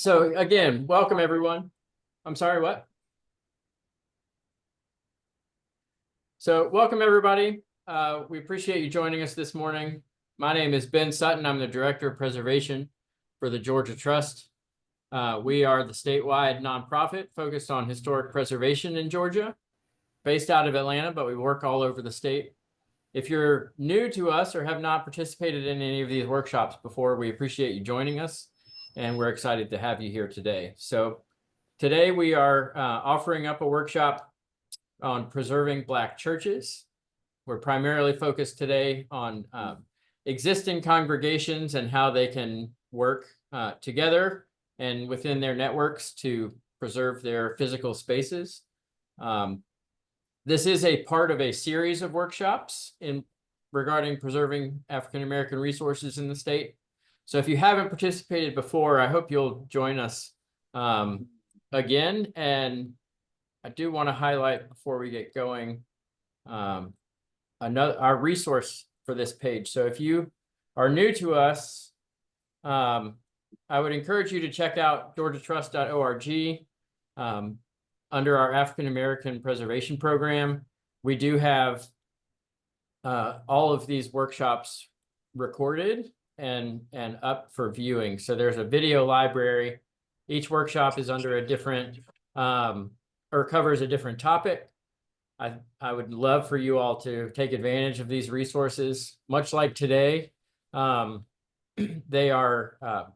So again, welcome everyone. I'm sorry, what? So welcome everybody. We appreciate you joining us this morning. My name is Ben Sutton. I'm the Director of Preservation for the Georgia Trust. We are the statewide nonprofit focused on historic preservation in Georgia, based out of Atlanta, but we work all over the state. If you're new to us or have not participated in any of these workshops before, we appreciate you joining us, and we're excited to have you here today. So today we are offering up a workshop on preserving Black churches. We're primarily focused today on existing congregations and how they can work together and within their networks to preserve their physical spaces. This is a part of a series of workshops regarding preserving African-American resources in the state. So if you haven't participated before, I hope you'll join us again. And I do want to highlight before we get going our resource for this page. So if you are new to us, I would encourage you to check out georgiatrust.org. Under our African-American Preservation Program, we do have all of these workshops recorded and up for viewing. So there's a video library. Each workshop is under a different or covers a different topic. I would love for you all to take advantage of these resources. Much like today, they are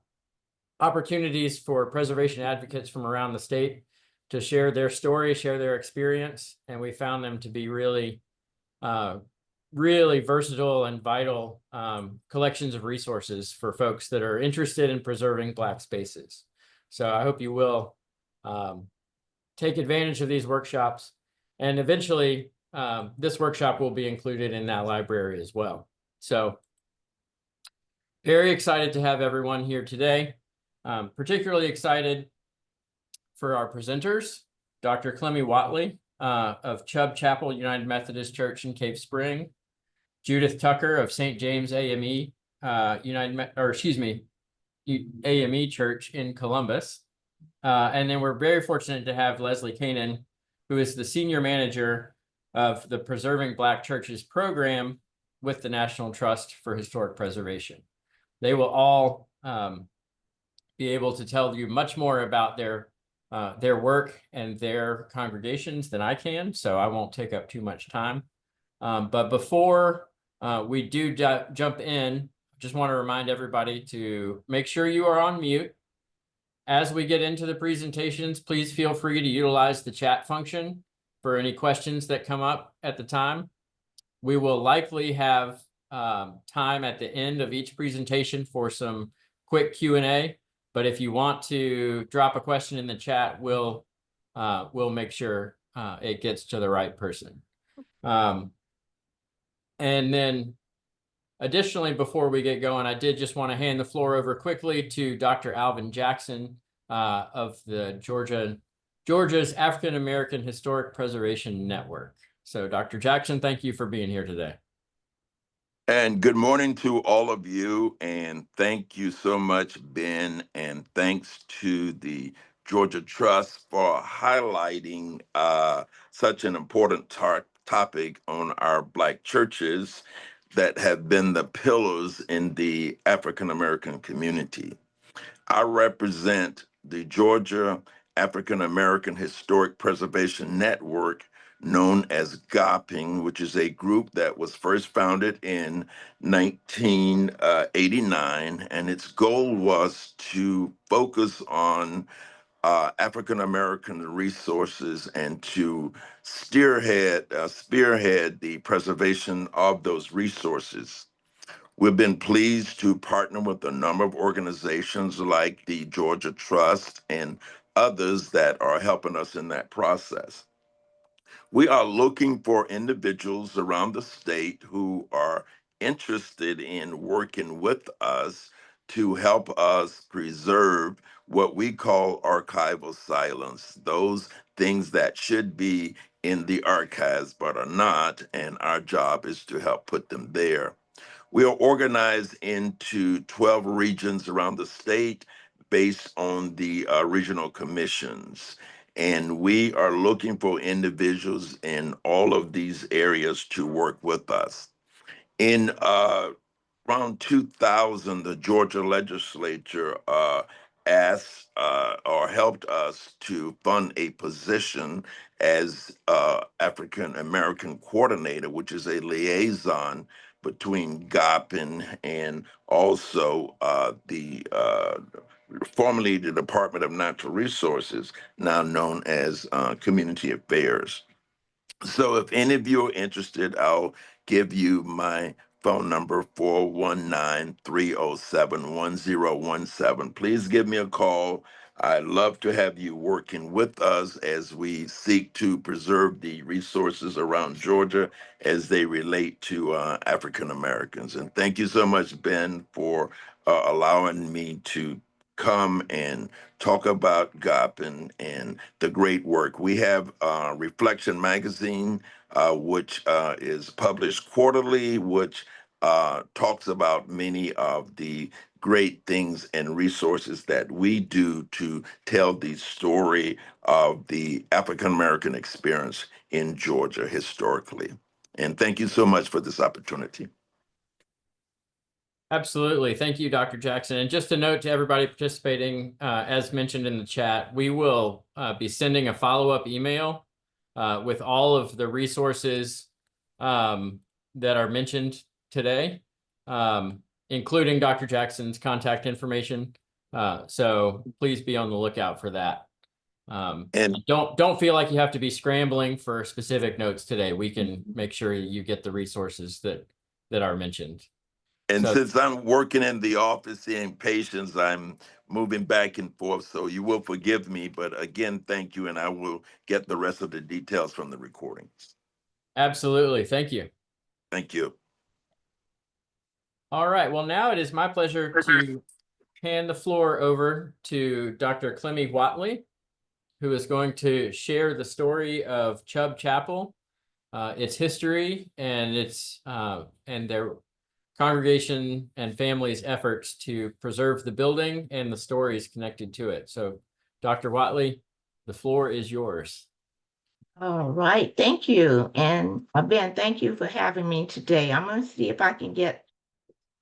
opportunities for preservation advocates from around the state to share their story, share their experience, and we found them to be really, really versatile and vital collections of resources for folks that are interested in preserving Black spaces. So I hope you will take advantage of these workshops, and eventually this workshop will be included in that library as well. So very excited to have everyone here today. Particularly excited for our presenters, Dr. Clemmy Watley of Chubb Chapel United Methodist Church in Cave Spring, Judith Tucker of St. James AME AME Church in Columbus, and then we're very fortunate to have Leslie Canaan, who is the Senior Manager of the Preserving Black Churches program with the National Trust for Historic Preservation. They will all be able to tell you much more about their work and their congregations than I can, so I won't take up too much time. But before we do jump in, just want to remind everybody to make sure you are on mute. As we get into the presentations, please feel free to utilize the chat function for any questions that come up at the time. We will likely have time at the end of each presentation for some quick Q&A. But if you want to drop a question in the chat, we'll make sure it gets to the right person. And then additionally, before we get going, I did just want to hand the floor over quickly to Dr. Alvin Jackson of the Georgia's African-American Historic Preservation Network. So Dr. Jackson, thank you for being here today. And good morning to all of you, and thank you so much, Ben, and thanks to the Georgia Trust for highlighting such an important topic on our Black churches that have been the pillars in the African-American community. I represent the Georgia African-American Historic Preservation Network, known as GOPING, which is a group that was first founded in 1989, and its goal was to focus on African-American resources and to spearhead the preservation of those resources. We've been pleased to partner with a number of organizations like the Georgia Trust and others that are helping us in that process. We are looking for individuals around the state who are interested in working with us to help us preserve what we call archival silence, those things that should be in the archives but are not, and our job is to help put them there. We are organized into 12 regions around the state based on the regional commissions. And we are looking for individuals in all of these areas to work with us. In around 2000, the Georgia legislature asked or helped us to fund a position as African American coordinator, which is a liaison between GOPN and also the formerly the Department of Natural Resources, now known as Community Affairs. So if any of you are interested, I'll give you my phone number, 419-307-1017. Please give me a call. I'd love to have you working with us as we seek to preserve the resources around Georgia as they relate to African Americans. And thank you so much, Ben, for allowing me to come and talk about GOP and the great work. We have Reflection Magazine, which is published quarterly, which talks about many of the great things and resources that we do to tell the story of the African American experience in Georgia historically. And thank you so much for this opportunity. Absolutely. Thank you, Dr. Jackson. And just a note to everybody participating, as mentioned in the chat, we will be sending a follow-up email with all of the resources that are mentioned today, including Dr. Jackson's contact information. So please be on the lookout for that. And don't feel like you have to be scrambling for specific notes today. We can make sure you get the resources that are mentioned. So, since I'm working in the office seeing patients, I'm moving back and forth, so you will forgive me. But again, thank you, and I will get the rest of the details from the recordings. absolutely. Thank you. Thank you. All right. Well, now it is my pleasure to hand the floor over to Dr. Clemmy Watley, who is going to share the story of Chubb Chapel, its history, and and their congregation and families' efforts to preserve the building and the stories connected to it. So, Dr. Watley, the floor is yours. All right, thank you. And Ben, thank you for having me today. I'm going to see if I can get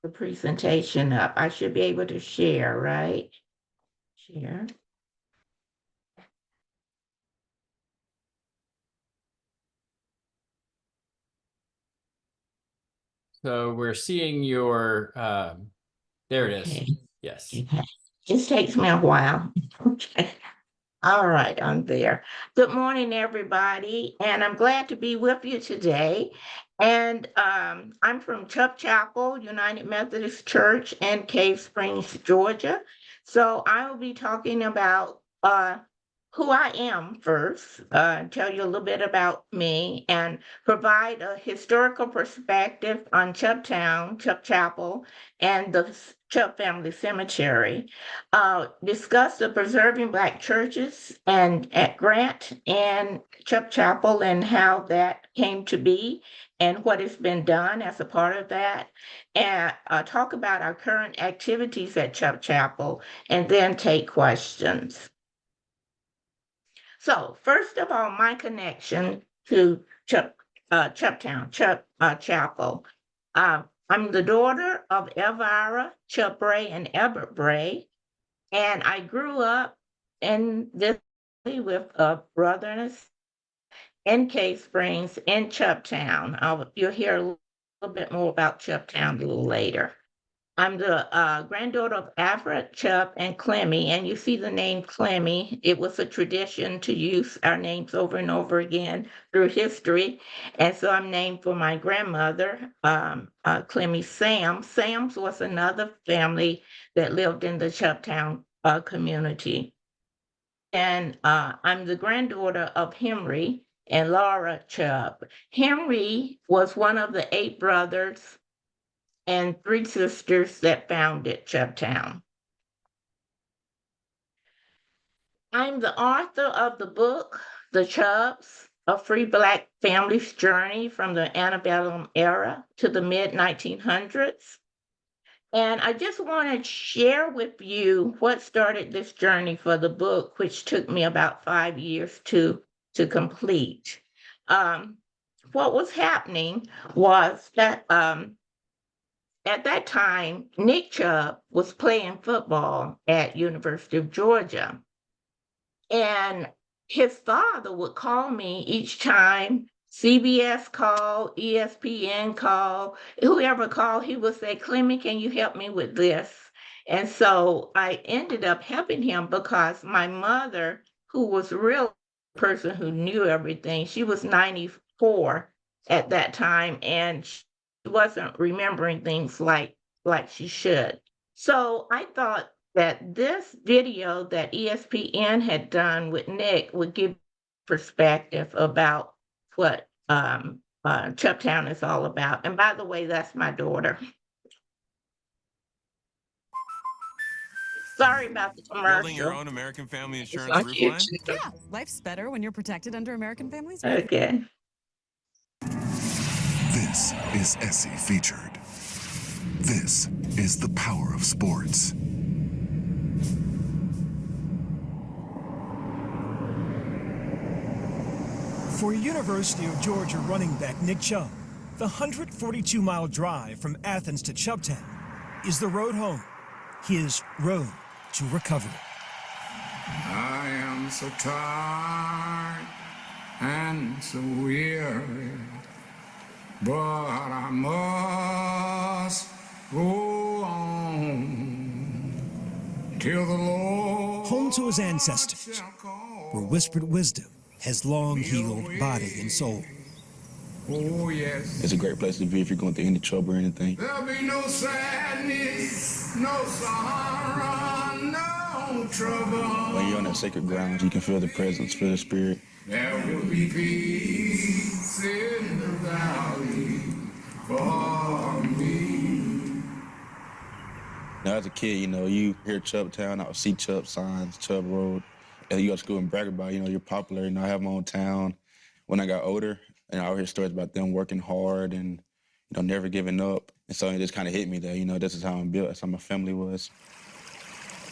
the presentation up. I should be able to share, right? Share. So we're seeing your, there it is. Okay. Yes. Okay. This takes me a while. Okay. All right, I'm there. Good morning, everybody, and I'm glad to be with you today. And I'm from Chubb Chapel, United Methodist Church in Cave Springs, Georgia. So I will be talking about who I am first, tell you a little bit about me, and provide a historical perspective on Chubb Town, Chubb Chapel, and the Chubb Family Cemetery. Discuss the preserving Black churches and at Grant and Chubb Chapel and how that came to be and what has been done as a part of that, and talk about our current activities at Chubb Chapel, and then take questions. So first of all, my connection to Chubbtown, Chubb Chapel. I'm the daughter of Elvira Chubb Bray and Albert Bray, and I grew up in this with a brother and a sister in Cave Springs in Chubbtown. You'll hear a little bit more about Chubbtown a little later. I'm the granddaughter of Everett, Chubb, and Clemmy, and you see the name Clemmy. It was a tradition to use our names over and over again through history, and so I'm named for my grandmother, Clemmy Sams. Sams was another family that lived in the Chubbtown community. And I'm the granddaughter of Henry and Laura Chubb. Henry was one of the 8 brothers and 3 sisters that founded Chubbtown. I'm the author of the book, The Chubbs, A Free Black Family's Journey from the Antebellum Era to the mid-1900s. And I just want to share with you what started this journey for the book, which took me about 5 years to complete. What was happening was that at that time, Nick Chubb was playing football at University of Georgia. And his father would call me each time CBS called, ESPN called, whoever called, he would say, Clemmy, can you help me with this? And so I ended up helping him because my mother, who was a real person who knew everything, she was 94 at that time, and she wasn't remembering things like she should. So I thought that this video that ESPN had done with Nick would give perspective about what Chubbtown is all about. And by the way, that's my daughter. Sorry about the commercial. Building your own American Family It's Insurance not roof cute. line? Yeah, life's better when you're protected under American Families. Okay. This is Essie Featured. This is the power of sports. For University of Georgia running back Nick Chubb, the 142-mile drive from Athens to Chubbtown is the road home, his road to recovery. I am so tired and so weary, but I must go on till the Lord Home to his ancestors, shall call. where whispered wisdom has long healed body and soul. Oh yes, It's a great place to be if you're going through any trouble or anything. there'll be no sadness, no sorrow, no trouble. When you're on that sacred ground, you can feel the presence, feel the spirit. There will be peace in the valley for me. Now, as a kid, you hear Chubbtown, I would see Chubb signs, Chubb Road, and you go to school and brag about, you're popular, I have my own town. When I got older, and I would hear stories about them working hard and, never giving up. And so it just kind of hit me that, this is how I'm built, that's how my family was.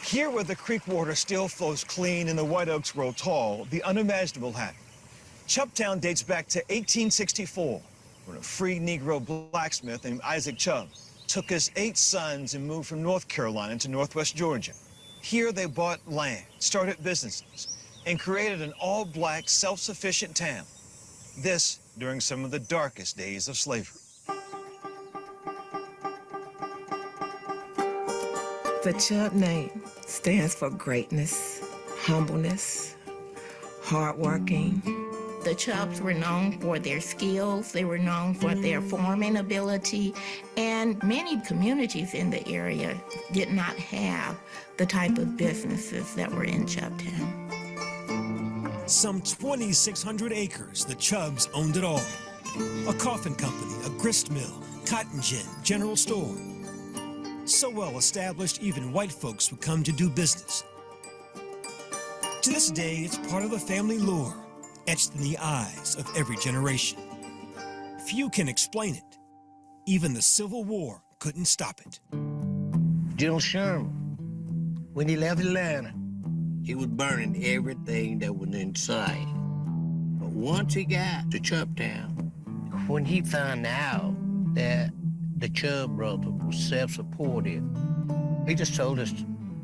Here where the creek water still flows clean and the white oaks grow tall, the unimaginable happened. Chubbtown dates back to 1864, when a free Negro blacksmith named Isaac Chubb took his 8 sons and moved from North Carolina to Northwest Georgia. Here they bought land, started businesses, and created an all-black, self-sufficient town. This during some of the darkest days of slavery. The Chubb name stands for greatness, humbleness, hardworking. The Chubbs were known for their skills, they were known for their farming ability, and many communities in the area did not have the type of businesses that were in Chubbtown. Some 2,600 acres, the Chubbs owned it all. A coffin company, a grist mill, cotton gin, general store. So well established, even white folks would come to do business. To this day, it's part of the family lore, etched in the eyes of every generation. Few can explain it. Even the Civil War couldn't stop it. General Sherman, when he left Atlanta, he was burning everything that was in sight. But once he got to Chubbtown, when he found out that the Chubb brothers were self-supportive, he just told his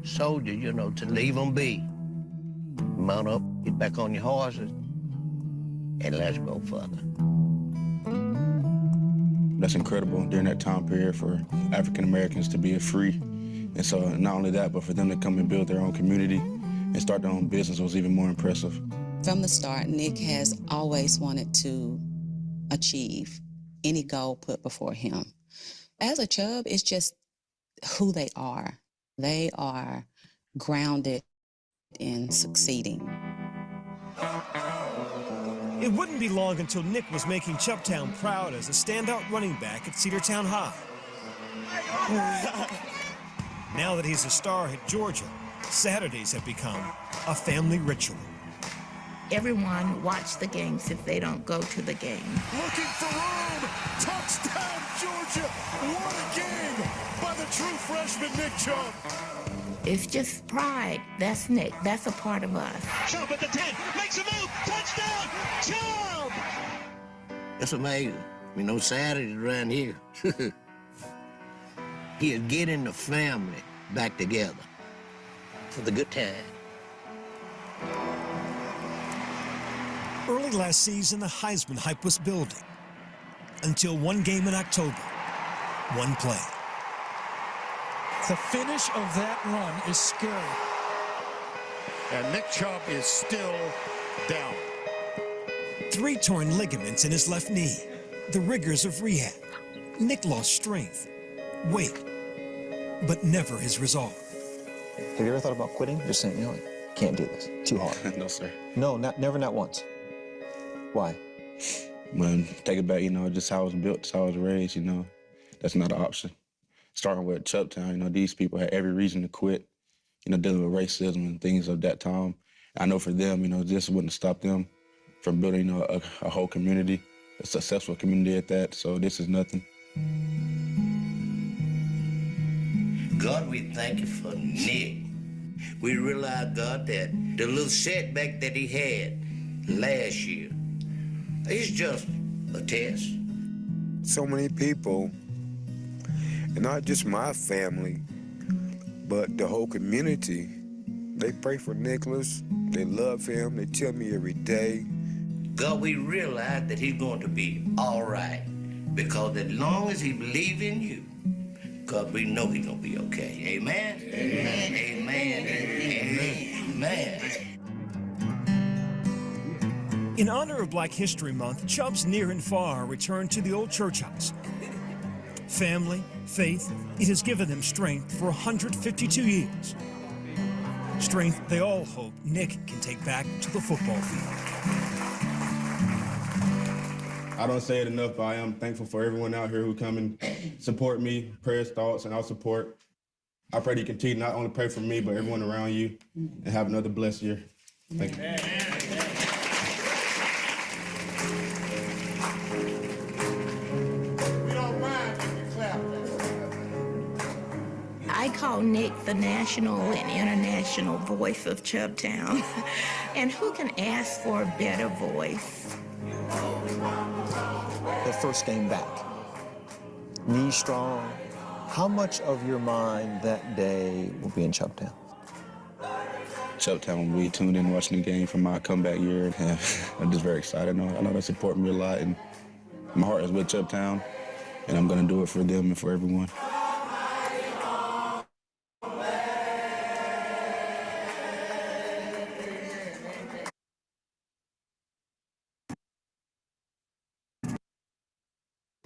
soldiers, to leave them be. Mount up, get back on your horses, and let's go further. That's incredible during that time period for African Americans to be free. And so not only that, but for them to come and build their own community and start their own business was even more impressive. From the start, Nick has always wanted to achieve any goal put before him. As a Chubb, it's just who they are. They are grounded in succeeding. It wouldn't be long until Nick was making Chubbtown proud as a standout running back at Cedartown High. Now that he's a star at Georgia, Saturdays have become a family ritual. everyone watch the games if they don't go to the game. Looking for room. Touchdown, Georgia. What a game by the true freshman Nick Chubb. It's just pride. That's Nick. That's a part of us. Chubb at the 10, makes a move, touchdown, Chubb! That's amazing. We know Saturdays around here. He is getting the family back together for the good time. Early last season, the Heisman hype was building. Until one game in October, one play. The finish of that run is scary. And Nick Chubb is still down. 3 torn ligaments in his left knee. The rigors of rehab. Nick lost strength, weight, but never his resolve. Have you ever thought about quitting? Just saying, you know what? Can't do this. Too hard. No, sir. No, never, not once. Why? When take it back, you know, just how I was built, just how I was raised, you know, that's not an option. Starting with Chubbtown, you know, these people had every reason to quit, you know, dealing with racism and things of that time. I know for them, you know, this wouldn't stop them from building, you know, a whole community, a successful community at that. So this is nothing. God, we thank you for Nick. We realize, God, that the little setback that he had last year, it's just a test. So many people, and not just my family, but the whole community, they pray for Nicholas. They love him. They tell me every day. God, we realize that he's going to be all right, because as long as he believes in you, God, we know he's going to be okay. Amen? Amen. Amen. Amen. In honor of Black History Month, Chubb's near and far returned to the old church house. Family, faith, it has given them strength for 152 years. Strength they all hope Nick can take back to the football field. I don't say it enough, but I am thankful for everyone out here who come and support me, prayers, thoughts, and our support. I pray that you continue not only pray for me, but everyone around you, and have another blessed year. Thank you. We don't mind if you clap. I call Nick the national and international voice of Chubbtown. And who can ask for a better voice? The first game back. Knee strong. How much of your mind that day will be in Chubbtown? Chubbtown will be tuned in watching the game from my comeback year. And I'm just very excited. I know they support me a lot, and my heart is with Chubbtown, and I'm going to do it for them and for everyone.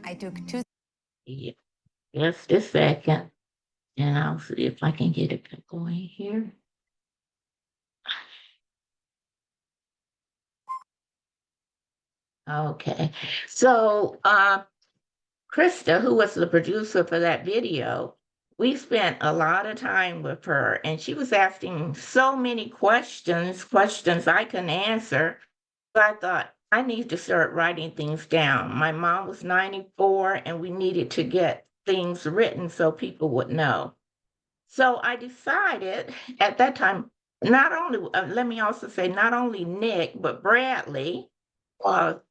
I took 2. Yeah, just a second, and I'll see if I can get it going here. Okay, so Krista, who was the producer for that video, we spent a lot of time with her, and she was asking so many questions I couldn't answer. So I thought, I need to start writing things down. My mom was 94, and we needed to get things written so people would know. So I decided at that time, not only, let me also say, not only Nick, but Bradley, the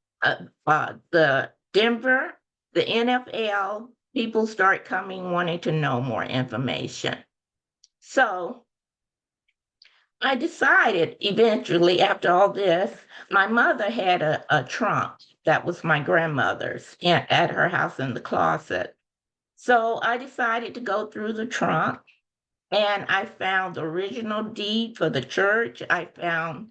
Denver, the NFL, people start coming wanting to know more information. So I decided eventually, after all this, my mother had a trunk that was my grandmother's at her house in the closet. So I decided to go through the trunk, and I found the original deed for the church. I found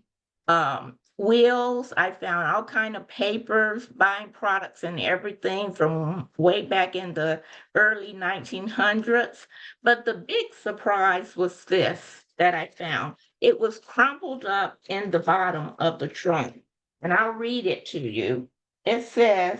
wills. I found all kind of papers, buying products and everything from way back in the early 1900s. But the big surprise was this that I found. It was crumpled up in the bottom of the trunk, and I'll read it to you. It says,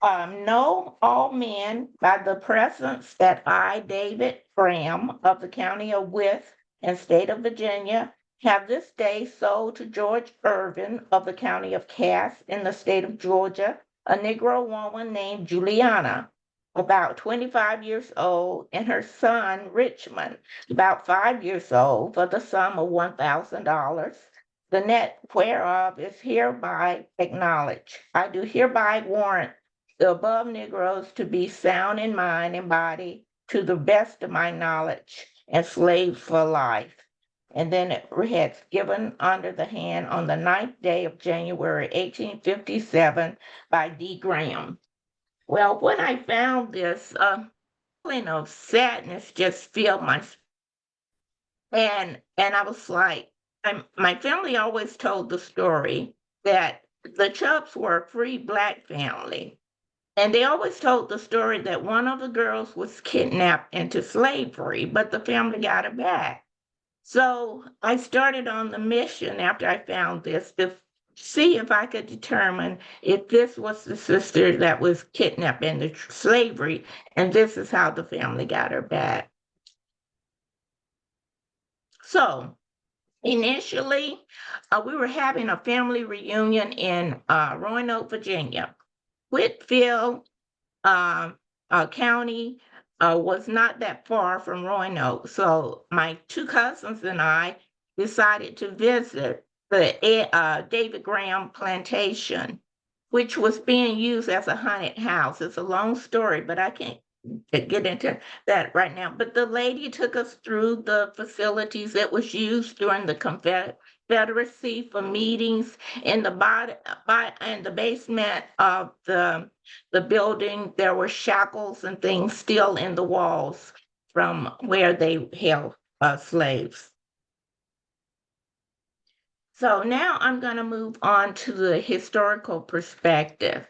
know all men by the presence that I, David Graham of the county of Wythe and state of Virginia, have this day sold to George Irvin of the county of Cass in the state of Georgia, a Negro woman named Juliana, about 25 years old, and her son Richmond, about 5 years old, for the sum of $1,000. The net whereof is hereby acknowledged. I do hereby warrant the above Negroes to be sound in mind and body to the best of my knowledge, and slaves for life. And then it reads, given under the hand on the 9th day of January, 1857 by D. Graham. Well, when I found this, feeling of sadness just filled my, and I was like, my family always told the story that the Chubbs were a free Black family. And they always told the story that one of the girls was kidnapped into slavery, but the family got her back. So I started on the mission after I found this to see if I could determine if this was the sister that was kidnapped into slavery, and this is how the family got her back. So initially, we were having a family reunion in Roanoke, Virginia. Whitfield County was not that far from Roanoke. So my two cousins and I decided to visit the David Graham plantation, which was being used as a haunted house. It's a long story, but I can't get into that right now. But the lady took us through the facilities that was used during the Confederacy for meetings. In the in the basement of the building, there were shackles and things still in the walls from where they held slaves. So now I'm going to move on to the historical perspective.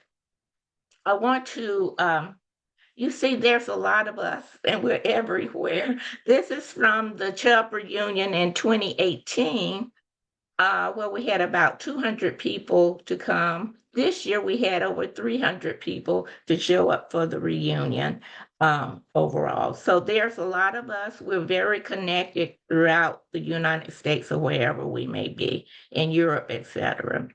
I want to, you see, there's a lot of us and we're everywhere. This is from the Chubb reunion in 2018, where we had about 200 people to come. This year we had over 300 people to show up for the reunion overall. So there's a lot of us. We're very connected throughout the United States or wherever we may be, in Europe, etc.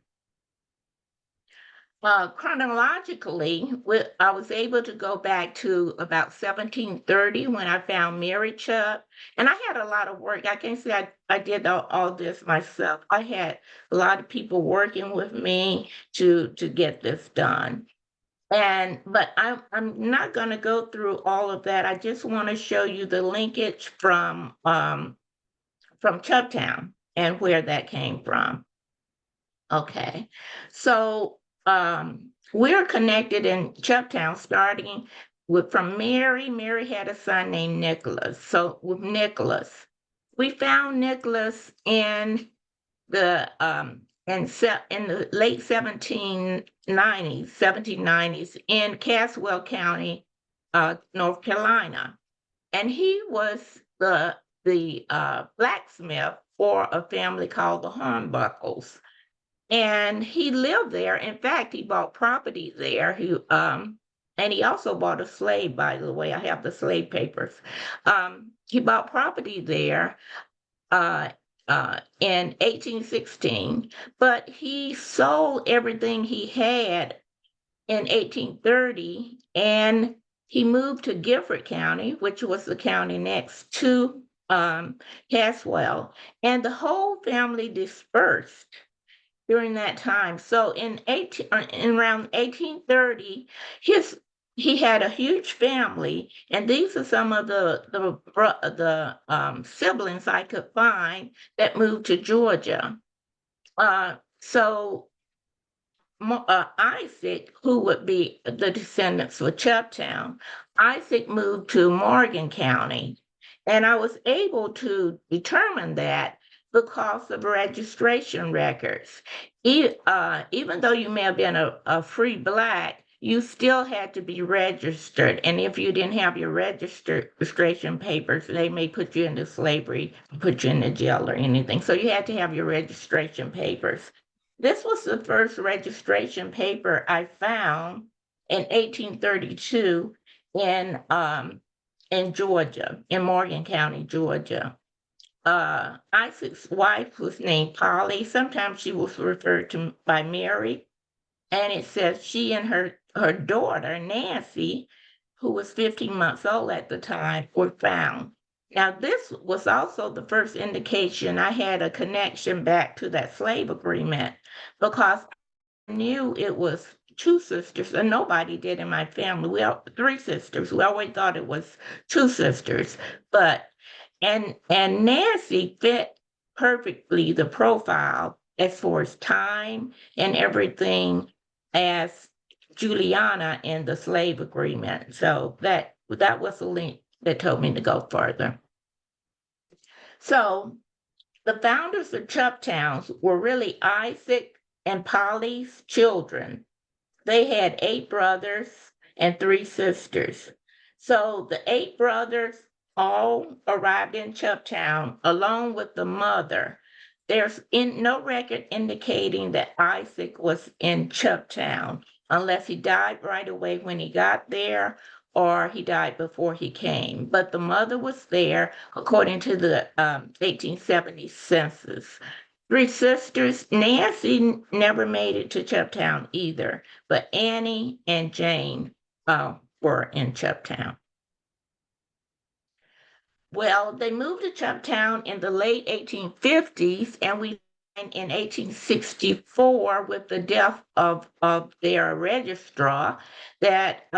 Chronologically, I was able to go back to about 1730 when I found Mary Chubb. And I had a lot of work. I can't say I did all this myself. I had a lot of people working with me to get this done. But I'm not going to go through all of that. I just want to show you the linkage from Chubbtown and where that came from. Okay, so we're connected in Chubbtown, starting from Mary. Mary had a son named Nicholas. So with Nicholas, we found Nicholas in the late 1790s in Caswell County, North Carolina, and he was the blacksmith for a family called the Hornbuckles. And he lived there. In fact, he bought property there. And he also bought a slave, by the way. I have the slave papers. He bought property there in 1816, but he sold everything he had in 1830, and he moved to Gifford County, which was the county next to Caswell, and the whole family dispersed during that time. So in around 1830, he had a huge family, and these are some of the siblings I could find that moved to Georgia. So Isaac, who would be the descendants of Chubbtown, Isaac moved to Morgan County, and I was able to determine that because of registration records. Even though you may have been a free Black, you still had to be registered. And if you didn't have your registration papers, they may put you into slavery, put you into jail or anything. So you had to have your registration papers. This was the first registration paper I found in 1832 in Georgia, in Morgan County, Georgia. Isaac's wife was named Polly. Sometimes she was referred to by Mary. And it says she and her daughter, Nancy, who was 15 months old at the time, were found. Now, this was also the first indication I had a connection back to that slave agreement, because I knew it was two sisters, and nobody did in my family. We are three sisters. We always thought it was two sisters, but and Nancy fit perfectly the profile as far as time and everything as Juliana in the slave agreement. So that was the link that told me to go further. So the founders of Chubb Towns were really Isaac and Polly's children. They had 8 brothers and 3 sisters. So the 8 brothers all arrived in Chubb Town along with the mother. There's no record indicating that Isaac was in Chubb Town unless he died right away when he got there or he died before he came. But the mother was there according to the 1870 census. 3 sisters. Nancy never made it to Chubb Town either, but Annie and Jane were in Chubb Town. Well, they moved to Chubb Town in the late 1850s, and we find in 1864 with the death of their registrar that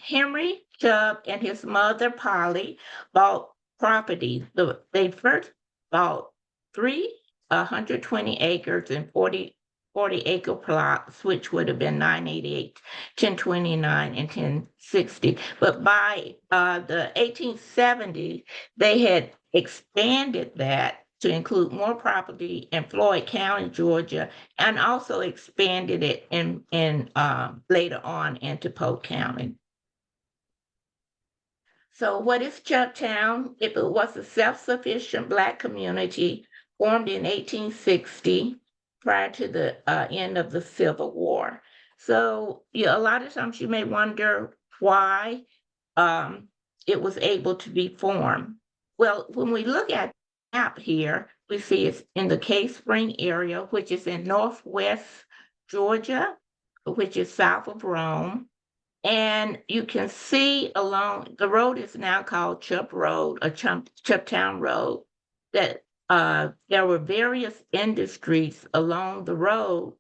Henry Chubb and his mother Polly bought property. They first bought 320 acres and 40 acre plots, which would have been 988, 1029, and 1060. But by the 1870s, they had expanded that to include more property in Floyd County, Georgia, and also expanded it in later on into Polk County. So what is Chubb Town? It was a self-sufficient Black community formed in 1860 prior to the end of the Civil War. So a lot of times you may wonder why it was able to be formed. Well, when we look at the map here, we see it's in the Cave Spring area, which is in northwest Georgia, which is south of Rome. And you can see along the road is now called Chubb Road or Chubb Town Road, that there were various industries along the road.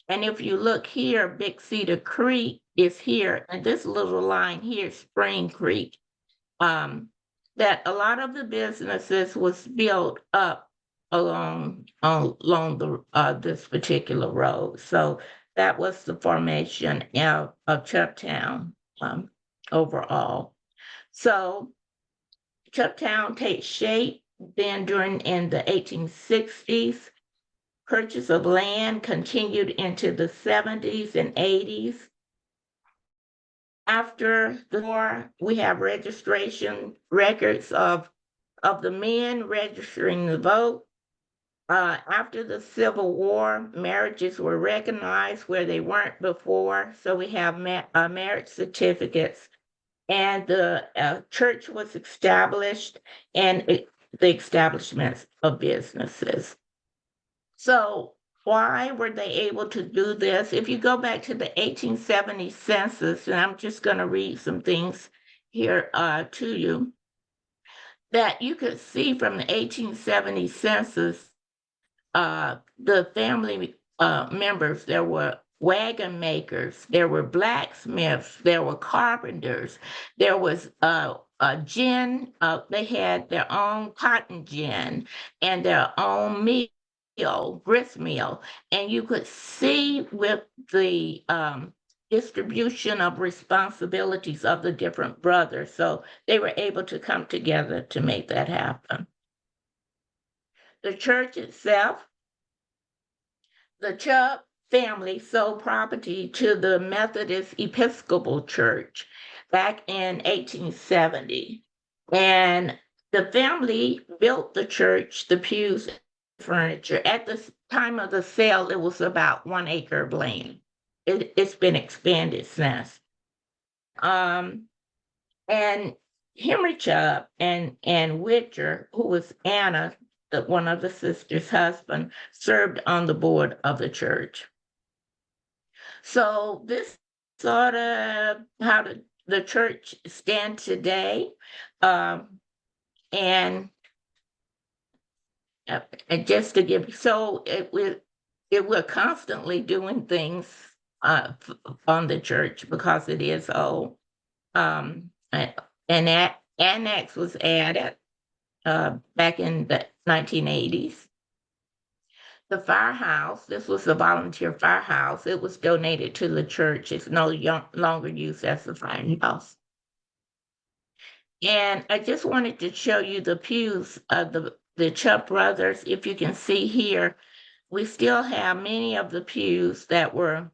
And if you look here, Big Cedar Creek is here, and this little line here, Spring Creek, that a lot of the businesses was built up along this particular road. So that was the formation of Chubb Town overall. So Chubb Town takes shape then in the 1860s. Purchase of land continued into the 70s and 80s. After the war, we have registration records of the men registering to vote. After the Civil War, marriages were recognized where they weren't before. So we have marriage certificates, and the church was established and the establishments of businesses. So why were they able to do this? If you go back to the 1870 census, and I'm just going to read some things here to you, that you could see from the 1870 census, the family members, there were wagon makers, there were blacksmiths, there were carpenters, there was a gin, they had their own cotton gin and their own grist mill, and you could see with the distribution of responsibilities of the different brothers. So they were able to come together to make that happen. The church itself, the Chubb family sold property to the Methodist Episcopal Church back in 1870. And the family built the church, the pews, furniture. At the time of the sale, it was about 1 acre of land. It's been expanded since. And Henry Chubb and Witcher, who was Anna, one of the sisters' husband, served on the board of the church. So this sort of how the church stands today. And just to give, so we're constantly doing things on the church because it is old. And that annex was added back in the 1980s. The firehouse, this was a volunteer firehouse. It was donated to the church. It's no longer used as a firehouse. And I just wanted to show you the pews of the Chubb brothers. If you can see here, we still have many of the pews that were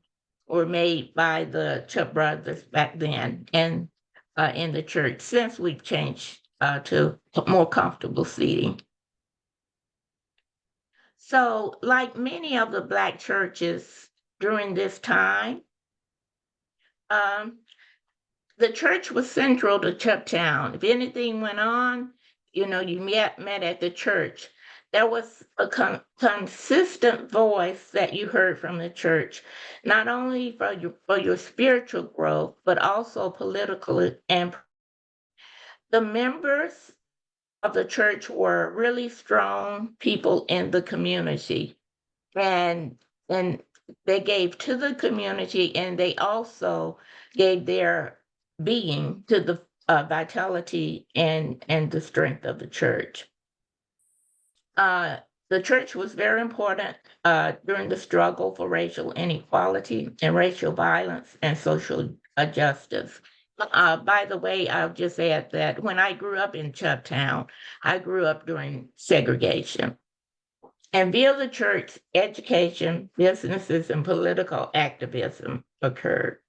made by the Chubb brothers back then and in the church, since we've changed to more comfortable seating. So, like many of the Black churches during this time, the church was central to Chubtown. If anything went on, you met at the church. There was a consistent voice that you heard from the church, not only for your spiritual growth, but also political. And the members of the church were really strong people in the community, and they gave to the community, and they also gave their being to the vitality and the strength of the church. The church was very important during the struggle for racial inequality and racial violence and social justice. By the way, I'll just add that when I grew up in Chubtown, I grew up during segregation. And via the church, education, businesses, and political activism occurred.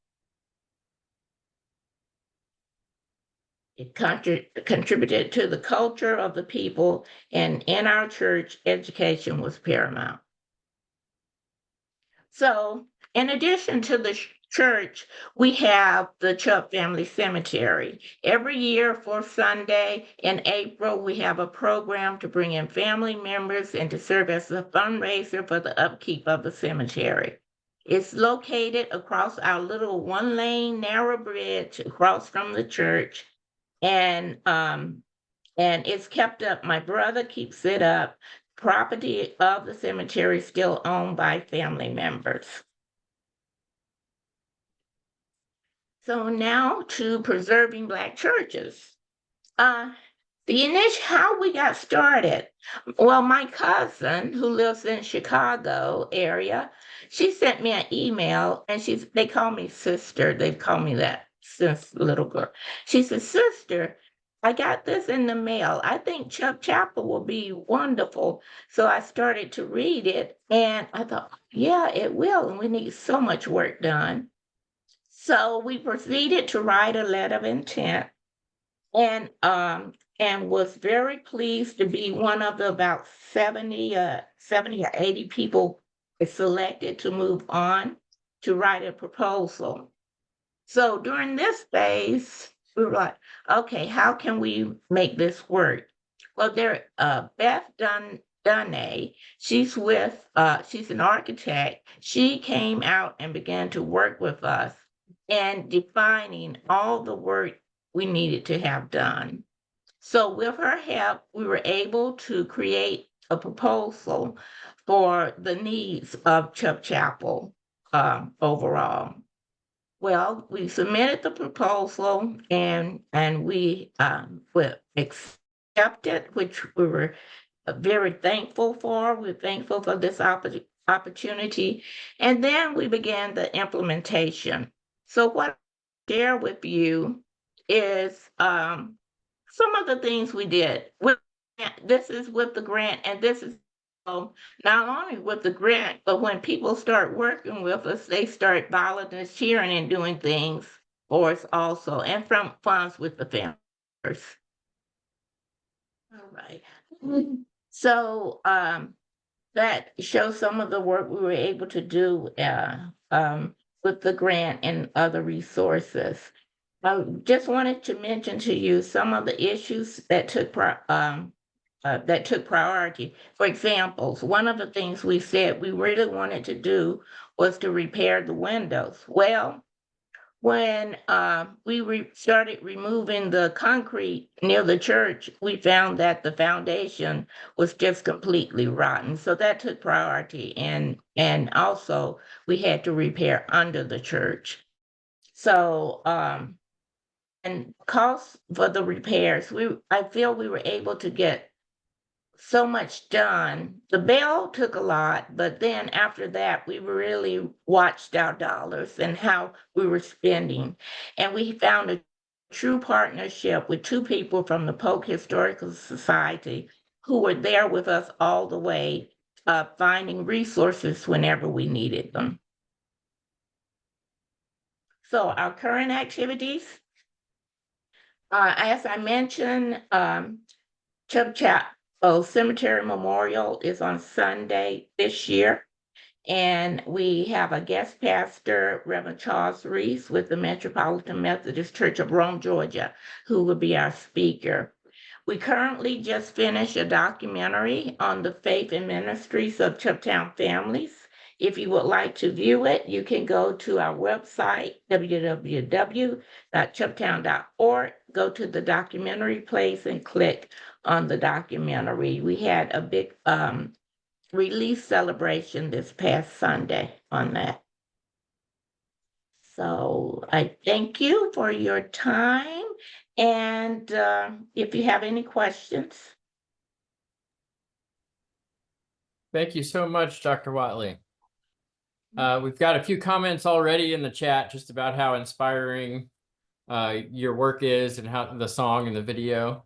It contributed to the culture of the people, and in our church, education was paramount. So, in addition to the church, we have the Chubb Family Cemetery. Every year for Sunday in April, we have a program to bring in family members and to serve as a fundraiser for the upkeep of the cemetery. It's located across our little one-lane narrow bridge across from the church. And it's kept up. My brother keeps it up. Property of the cemetery is still owned by family members. So now to preserving Black churches. How we got started. Well, my cousin who lives in Chicago area, she sent me an email, and they call me sister. They've called me that since little girl. She said, "Sister, I got this in the mail. I think Chubb Chapel will be wonderful." So I started to read it, and I thought, yeah, it will. And we need so much work done. So we proceeded to write a letter of intent, and was very pleased to be one of the about 70 or 80 people selected to move on to write a proposal. So during this phase, we were like, okay, how can we make this work? Well, Beth Dunne, she's an architect. She came out and began to work with us and defining all the work we needed to have done. So with her help, we were able to create a proposal for the needs of Chubb Chapel overall. Well, we submitted the proposal, and we were accepted, which we were very thankful for. We're thankful for this opportunity. And then we began the implementation. So what I share with you is some of the things we did. This is with the grant, and this is not only with the grant, but when people start working with us, they start volunteering and doing things for us also, and from funds with the families. All right. So that shows some of the work we were able to do with the grant and other resources. I just wanted to mention to you some of the issues that took that took priority. For examples, one of the things we said we really wanted to do was to repair the windows. Well, when we started removing the concrete near the church, we found that the foundation was just completely rotten. So that took priority, and also we had to repair under the church. So and costs for the repairs, I feel we were able to get so much done. The bell took a lot, but then after that, we really watched our dollars and how we were spending. And we found a true partnership with two people from the Polk Historical Society who were there with us all the way, finding resources whenever we needed them. So our current activities, as I mentioned, Chubb Cemetery Memorial is on Sunday this year. And we have a guest pastor, Reverend Charles Reese, with the Metropolitan Methodist Church of Rome, Georgia, who will be our speaker. We currently just finished a documentary on the faith and ministries of Chubbtown families. If you would like to view it, you can go to our website, www.chubbtown.org, go to the documentary place and click on the documentary. We had a big release celebration this past Sunday on that. So I thank you for your time. And if you have any questions. Thank you so much, Dr. Watley. We've got a few comments already in the chat just about how inspiring your work is and how the song and the video.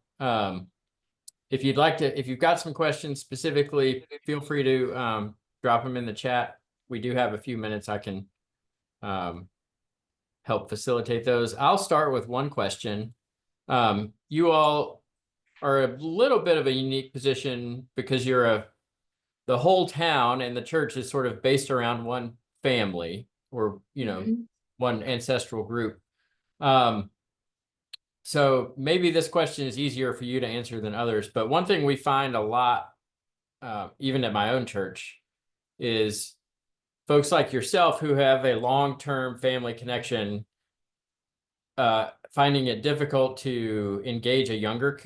If you'd like to, if you've got some questions specifically, feel free to drop them in the chat. We do have a few minutes. I can help facilitate those. I'll start with one question. You all are a little bit of a unique position because you're the whole town and the church is sort of based around one family or, you know, one ancestral group. So maybe this question is easier for you to answer than others, but one thing we find a lot, even at my own church, is folks like yourself who have a long-term family connection, finding it difficult to engage a younger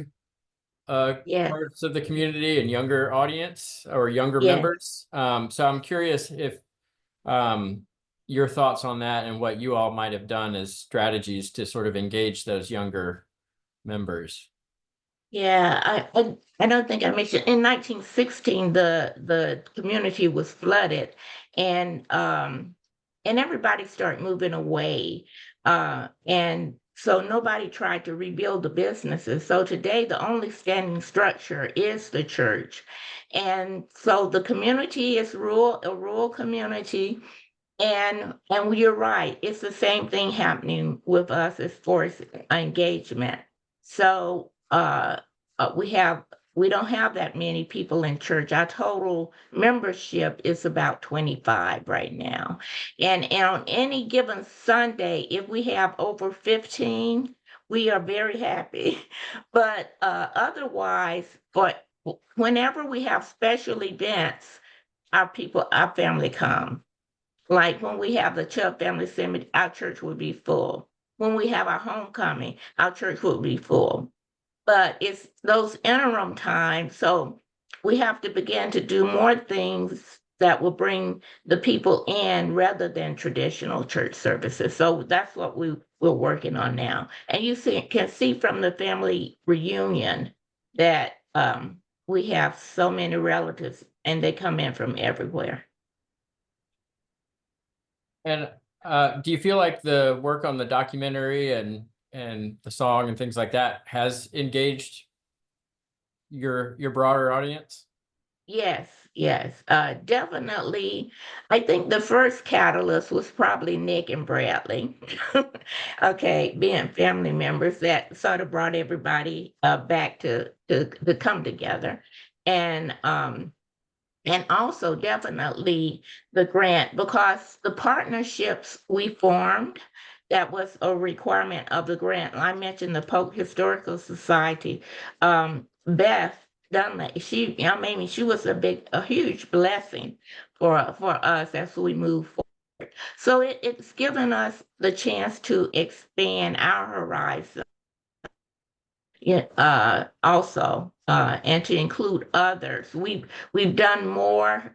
parts of the community and younger audience or younger members. So I'm curious if your thoughts on that and what you all might have done as strategies to sort of engage those younger members. Yeah, I don't think I mentioned in 1916 the community was flooded, and everybody started moving away, and so nobody tried to rebuild the businesses. So today the only standing structure is the church, and so the community is a rural community. And you're right, it's the same thing happening with us as far as engagement. So we don't have that many people in church. Our total membership is about 25 right now. And on any given Sunday, if we have over 15, we are very happy. But otherwise, whenever we have special events, our family come. Like when we have the Chubb Family Cemetery, our church will be full. When we have our homecoming, our church will be full. But it's those interim times, so we have to begin to do more things that will bring the people in rather than traditional church services. So that's what we're working on now. And you can see from the family reunion that we have so many relatives and they come in from everywhere. And do you feel like the work on the documentary and the song and things like that has engaged your broader audience? Yes, definitely. I think the first catalyst was probably Nick and Bradley. Okay, being family members that sort of brought everybody back to come together. And also definitely the grant, because the partnerships we formed, that was a requirement of the grant. I mentioned the Polk Historical Society. Beth done that. She was a huge blessing for us as we move forward. So it's given us the chance to expand our horizon. Yeah, and to include others. We've done more,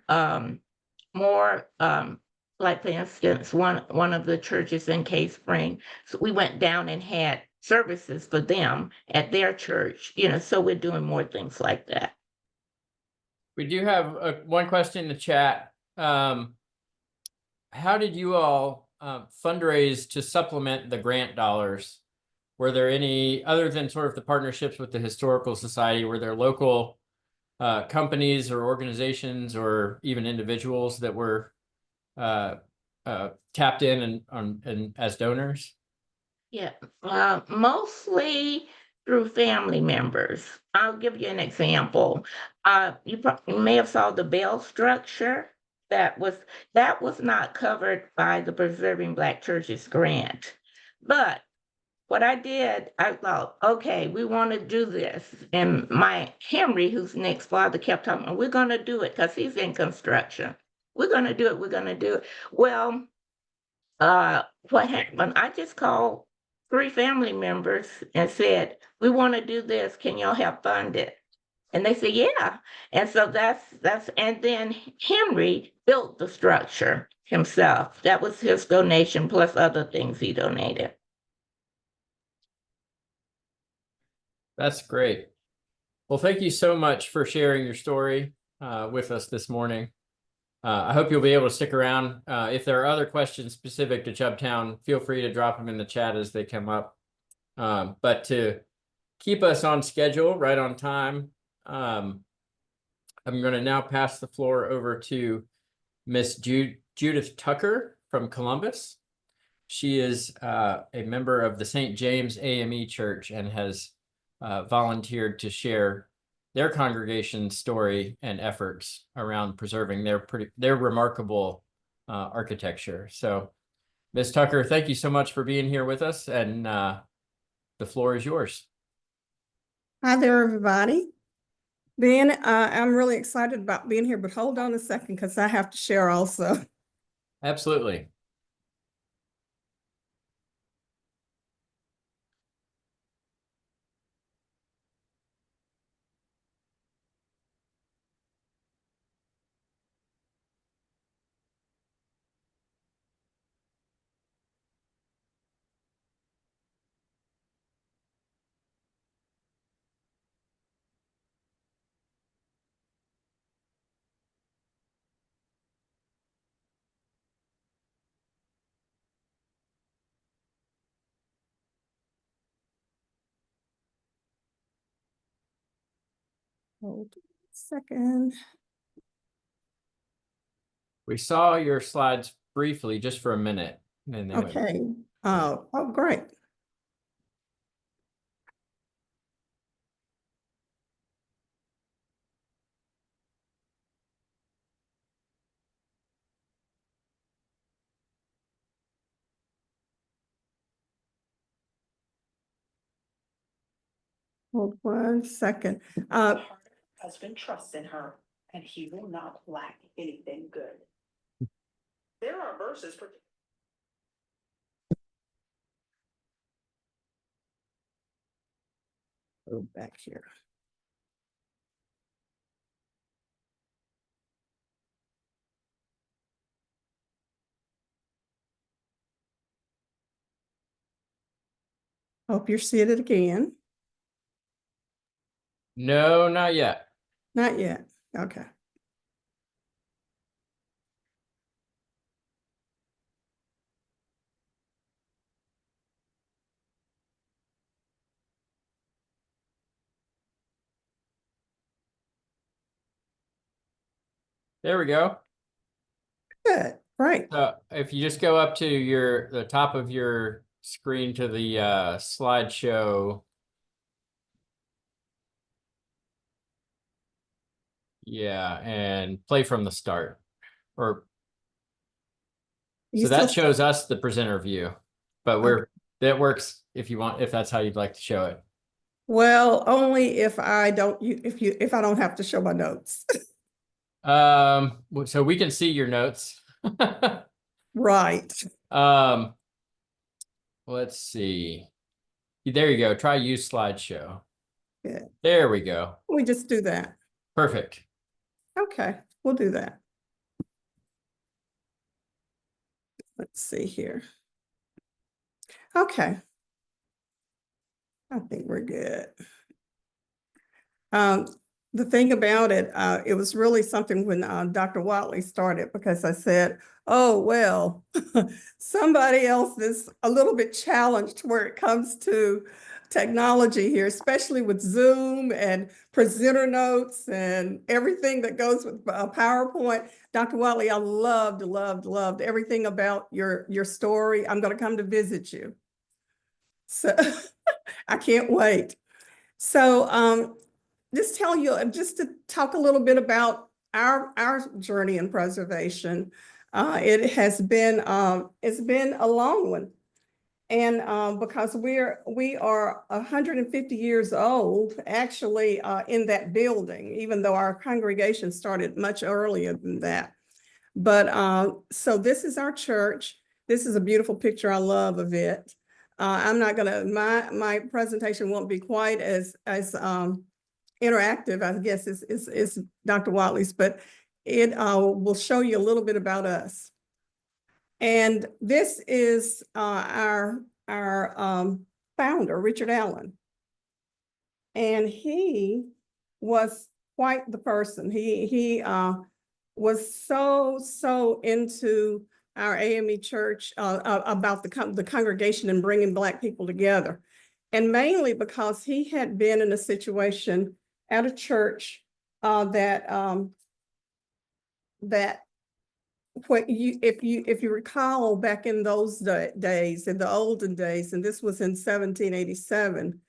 like for instance, one of the churches in Cave Spring, so we went down and had services for them at their church, so we're doing more things like that. We do have one question in the chat. How did you all fundraise to supplement the grant dollars? Were there any, other than sort of the partnerships with the Historical Society, were there local companies or organizations or even individuals that were tapped in and as donors? Yeah, mostly through family members. I'll give you an example. You may have saw the bell structure that was not covered by the Preserving Black Churches grant, but what I did, I thought, okay, we want to do this. And my Henry, who's Nick's father, kept talking, we're going to do it because he's in construction. We're going to do it. We're going to do it. Well, what happened? I just called 3 family members and said, we want to do this. Can y'all help fund it? And they said, yeah. And so and then Henry built the structure himself. That was his donation plus other things he donated. That's great. Well, thank you so much for sharing your story with us this morning. I hope you'll be able to stick around. If there are other questions specific to Chubbtown, feel free to drop them in the chat as they come up. But to keep us on schedule, right on time, I'm going to now pass the floor over to Miss Judith Tucker from Columbus. She is a member of the St. James AME Church and has volunteered to share their congregation's story and efforts around preserving their remarkable architecture. So, Ms. Tucker, thank you so much for being here with us, and the floor is yours. Hi there, everybody. Ben, I'm really excited about being here, but hold on a second because I have to share also. Absolutely. Hold on a second. We saw your slides briefly, just for a minute. And then Okay. Oh, great. Hold 1 second. Husband trusts in her, and he will not lack anything good. There are verses for Go back here. Hope you're seeing it again. No, not yet. Not yet. Okay. There we go. Good. Right. If you just go up to the top of your screen to the slideshow. Yeah, and play from the start. So that shows us the presenter view, but that works if you want, if that's how you'd like to show it. Well, only if I don't, if I don't have to show my notes. So we can see your notes. Right. Let's see. There you go. Try use slideshow. Yeah. There we go. We just do that. Perfect. Okay, we'll do that. Let's see here. Okay. I think we're good. The thing about it, it was really something when Dr. Watley started, because I said, oh, well, somebody else is a little bit challenged where it comes to technology here, especially with Zoom and presenter notes and everything that goes with PowerPoint. Dr. Watley, I loved everything about your story. I'm going to come to visit you. So I can't wait. So just to talk a little bit about our journey in preservation. It has been it's been a long one, and because we are 150 years old actually in that building, even though our congregation started much earlier than that. But so this is our church. This is a beautiful picture. I love of it. I'm not gonna, my presentation won't be quite as interactive, I guess is Dr. Watley's, but it will show you a little bit about us. And this is our founder, Richard Allen. And he was quite the person. He was so into our AME Church about the congregation and bringing Black people together. And mainly because he had been in a situation at a church that if you recall back in those days, in the olden days, and this was in 1787,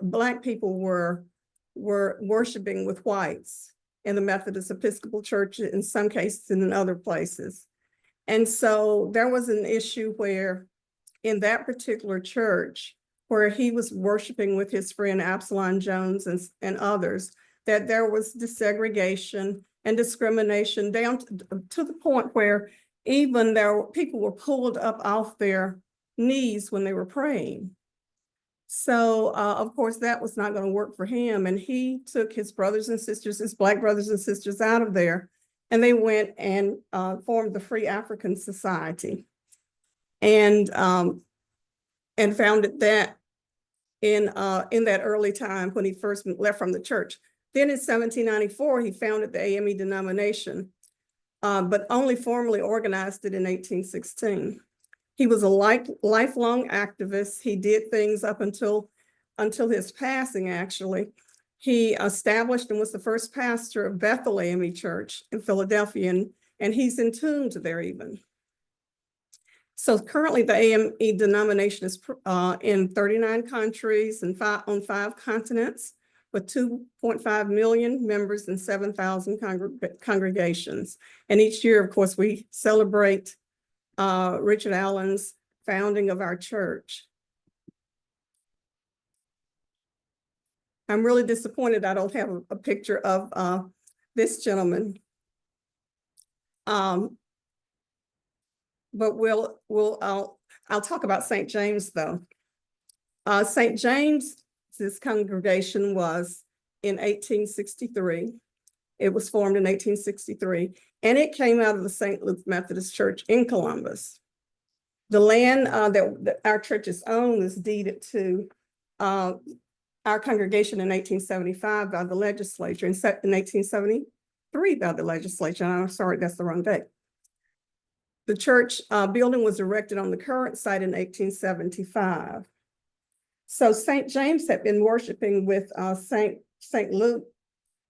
Black people were worshiping with whites in the Methodist Episcopal Church, in some cases and in other places. And so there was an issue where in that particular church, where he was worshiping with his friend Absalom Jones and others, that there was desegregation and discrimination down to the point where even people were pulled up off their knees when they were praying. So of course that was not going to work for him, and he took his brothers and sisters, his Black brothers and sisters, out of there, and they went and formed the Free African Society, and founded that in that early time when he first left from the church. Then in 1794, he founded the AME denomination, but only formally organized it in 1816. He was a lifelong activist. He did things up until his passing, actually. He established and was the first pastor of Bethel AME Church in Philadelphia, and he's entombed there even. So currently the AME denomination is in 39 countries and on 5 continents, with 2.5 million members and 7,000 congregations. And each year, of course, we celebrate Richard Allen's founding of our church. I'm really disappointed I don't have a picture of this gentleman. But I'll talk about St. James though. St. James's congregation was in 1863. It was formed in 1863, and it came out of the St. Luke Methodist Church in Columbus. The land that our churches own is deeded to our congregation in 1875 by the legislature, and set in 1873 by the legislature. I'm sorry, that's the wrong date. The church building was erected on the current site in 1875. So St. James had been worshiping with St. Luke,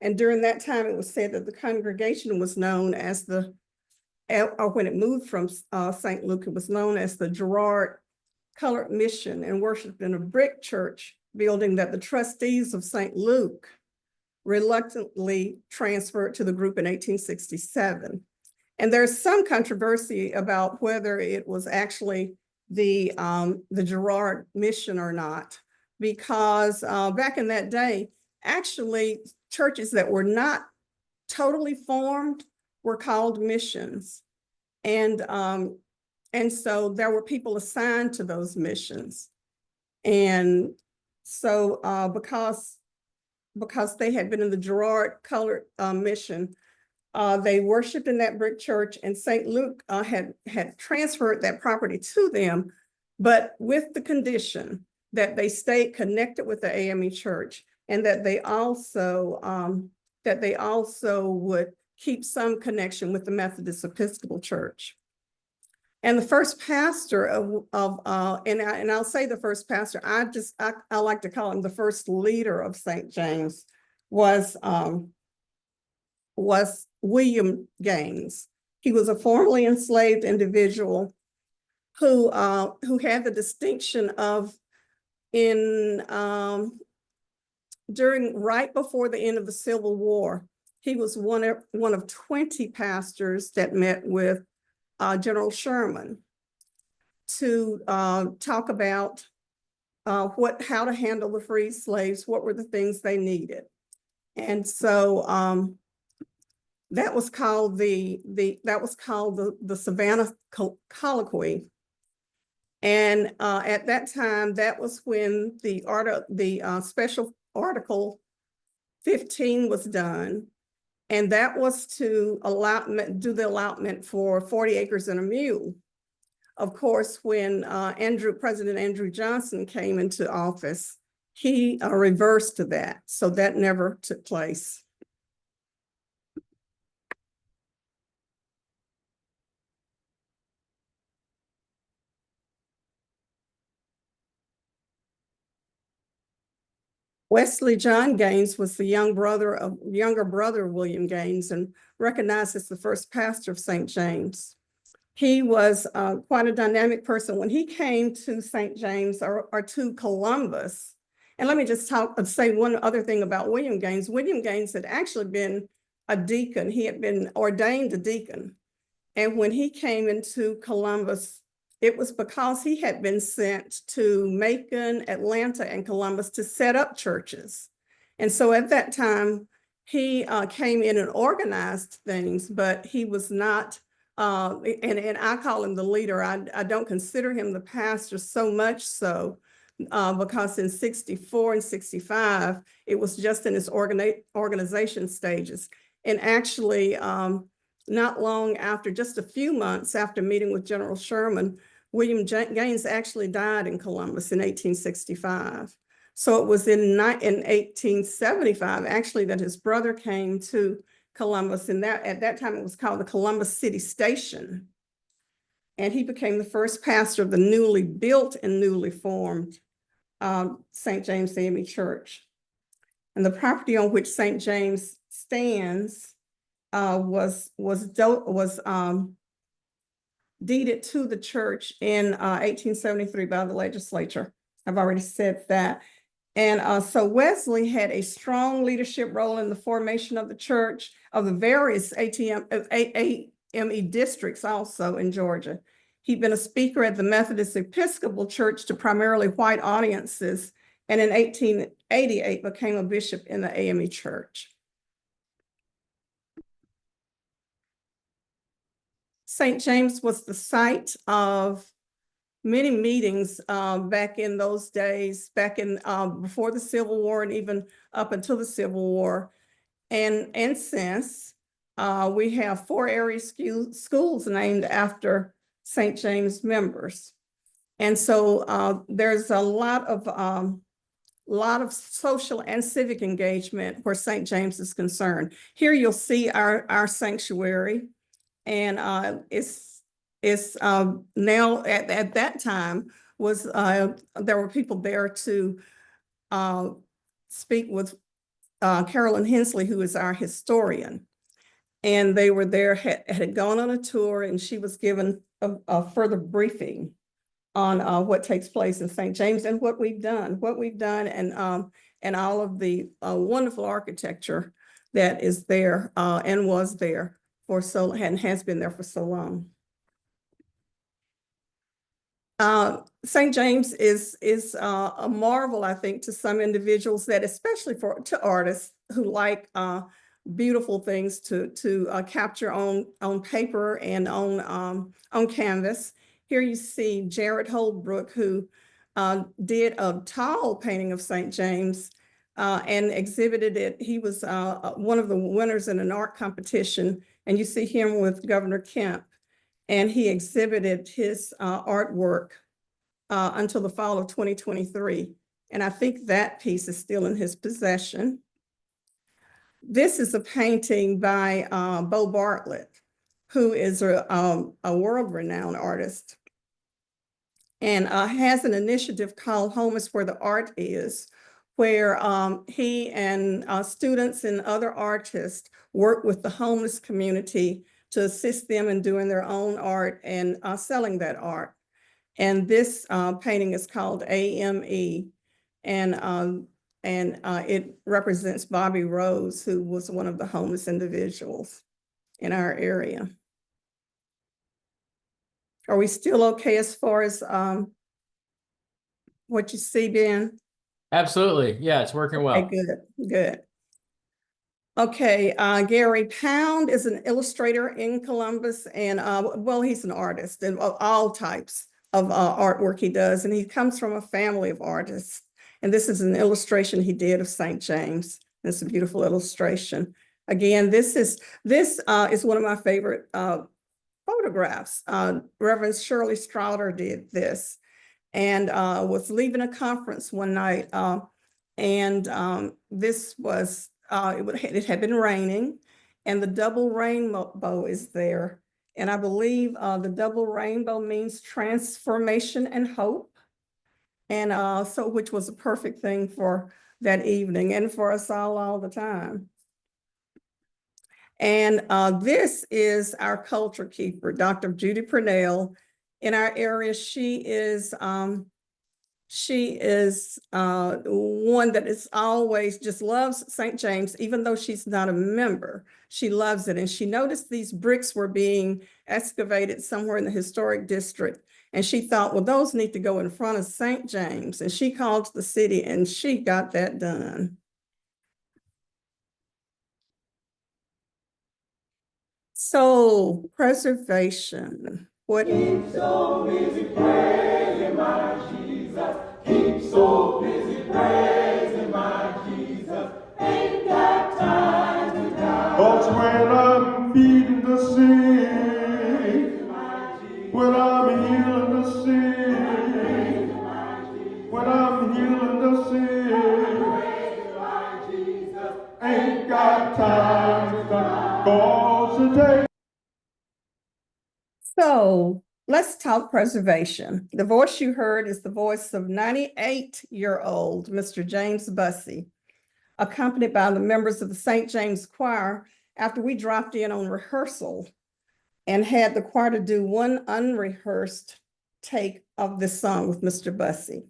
and during that time it was said that the congregation was known as or when it moved from St. Luke, it was known as the Girard Colored Mission, and worshiped in a brick church building that the trustees of St. Luke reluctantly transferred to the group in 1867. And there's some controversy about whether it was actually the Girard Mission or not, because back in that day, actually churches that were not totally formed were called missions. And so there were people assigned to those missions. And so because they had been in the Girard colored mission, they worshiped in that brick church, and St. Luke had transferred that property to them, but with the condition that they stayed connected with the AME Church, and that they also would keep some connection with the Methodist Episcopal Church. And the first pastor and I'll say the first pastor, I like to call him the first leader of St. James, was William Gaines. He was a formerly enslaved individual who had the distinction of right before the end of the Civil War, he was one of 20 pastors that met with General Sherman to talk about how to handle the free slaves, what were the things they needed. And so that was called the Savannah Colloquy. And at that time, that was when the special Article 15 was done. And that was to do the allotment for 40 acres and a mule. Of course, when President Andrew Johnson came into office, he reversed that. So that never took place. Wesley John Gaines was the younger brother of William Gaines, and recognized as the first pastor of St. James. He was quite a dynamic person. When he came to St. James or to Columbus, and let me just say one other thing about William Gaines. William Gaines had actually been a deacon. He had been ordained a deacon. And when he came into Columbus, it was because he had been sent to Macon, Atlanta, and Columbus to set up churches. And so at that time, he came in and organized things, but he was not, and I call him the leader. I don't consider him the pastor so much so, because in 64 and 65, it was just in its organization stages. And actually, not long after, just a few months after meeting with General Sherman, William Gaines actually died in Columbus in 1865. So it was in 1875, actually, that his brother came to Columbus, and at that time it was called the Columbus City Station. And he became the first pastor of the newly built and newly formed St. James AME Church. And the property on which St. James stands was deeded to the church in 1873 by the legislature. I've already said that. And so Wesley had a strong leadership role in the formation of the church, of the various AME districts also in Georgia. He'd been a speaker at the Methodist Episcopal Church to primarily white audiences, and in 1888 became a bishop in the AME Church. St. James was the site of many meetings back in those days, back in before the Civil War and even up until the Civil War. And since we have 4 area schools named after St. James members. And so there's a lot of social and civic engagement where St. James is concerned. Here you'll see our sanctuary. And it's now at that time was there were people there to speak with Carolyn Hensley, who is our historian. And they were there, had gone on a tour, and she was given a further briefing on what takes place in St. James and what we've done, and all of the wonderful architecture that is there and was there for so and has been there for so long. St. James is a marvel, I think, to some individuals, that especially to artists who like beautiful things to capture on paper and on canvas. Here you see Jared Holbrook, who did a tall painting of St. James and exhibited it. He was one of the winners in an art competition, and you see him with Governor Kemp, and he exhibited his artwork until the fall of 2023. And I think that piece is still in his possession. This is a painting by Bo Bartlett, who is a world-renowned artist, and has an initiative called Home is Where the Art Is, where he and students and other artists work with the homeless community to assist them in doing their own art and selling that art. And this painting is called AME, and it represents Bobby Rose, who was one of the homeless individuals in our area. Are we still okay as far as what you see, Ben? Absolutely. Yeah, it's working well. Okay, good, good. Okay, Gary Pound is an illustrator in Columbus, and well, he's an artist and all types of artwork he does, and he comes from a family of artists. And this is an illustration he did of St. James. It's a beautiful illustration. Again, this is one of my favorite photographs. Reverend Shirley Strouder did this, and was leaving a conference one night, and this was it had been raining, and the double rainbow is there. And I believe the double rainbow means transformation and hope. And so, which was a perfect thing for that evening and for us all the time. And this is our culture keeper, Dr. Judy Purnell. In our area, she is one that is always just loves St. James, even though she's not a member. She loves it. And she noticed these bricks were being excavated somewhere in the historic district. And she thought, well, those need to go in front of St. James. And she called to the city and she got that done. So, preservation. What? Keep so busy praising my Jesus. Keep so busy praising my Jesus. Ain't got time to die. 'Cause when I'm feeding the sick, when I'm healing the sick, when I'm healing the sick, ain't got time to die. 'Cause today. So let's talk preservation. The voice you heard is the voice of 98-year-old Mr. James Bussey, accompanied by the members of the St. James Choir after we dropped in on rehearsal and had the choir to do one unrehearsed take of this song with Mr. Bussey.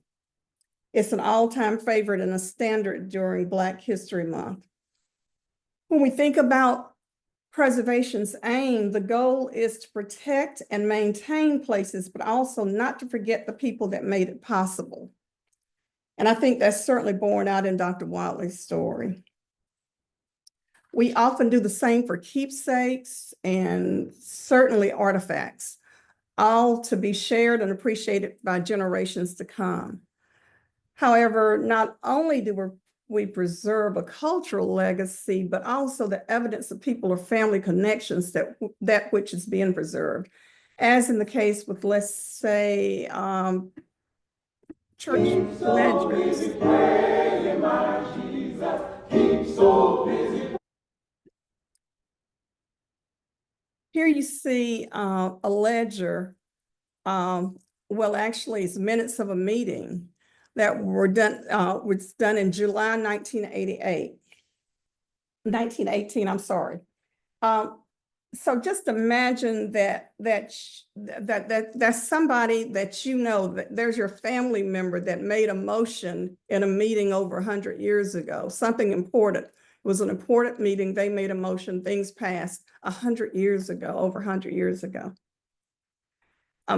It's an all-time favorite and a standard during Black History Month. When we think about preservation's aim, the goal is to protect and maintain places, but also not to forget the people that made it possible. And I think that's certainly borne out in Dr. Watley's story. We often do the same for keepsakes and certainly artifacts, all to be shared and appreciated by generations to come. However, not only do we preserve a cultural legacy, but also the evidence of people or family connections that which is being preserved. As in the case with, let's say, church ledgers. Here you see a ledger, well, actually it's minutes of a meeting that was done in July 1918, I'm sorry. So just imagine that's somebody that you know, that there's your family member that made a motion in a meeting over 100 years ago, something important. It was an important meeting, they made a motion, things passed 100 years ago, over 100 years ago.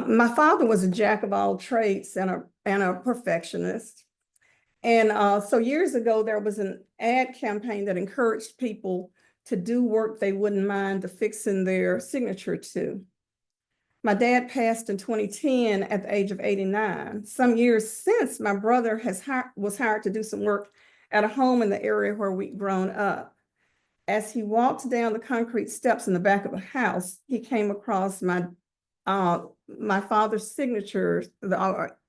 My father was a jack of all trades and a perfectionist. And so years ago, there was an ad campaign that encouraged people to do work they wouldn't mind affixing their signature to. My dad passed in 2010 at the age of 89. Some years since, my brother was hired to do some work at a home in the area where we'd grown up. As he walked down the concrete steps in the back of a house, he came across my father's signature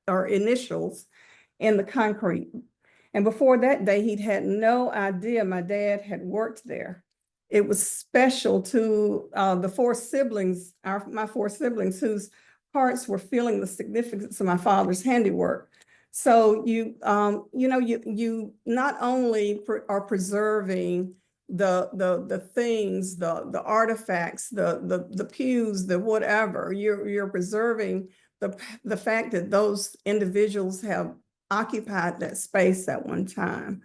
or initials in the concrete. And before that day, he'd had no idea my dad had worked there. It was special to the four siblings, my four siblings, whose hearts were feeling the significance of my father's handiwork. So you not only are preserving the things, the artifacts, the pews, the whatever, you're preserving the fact that those individuals have occupied that space at one time.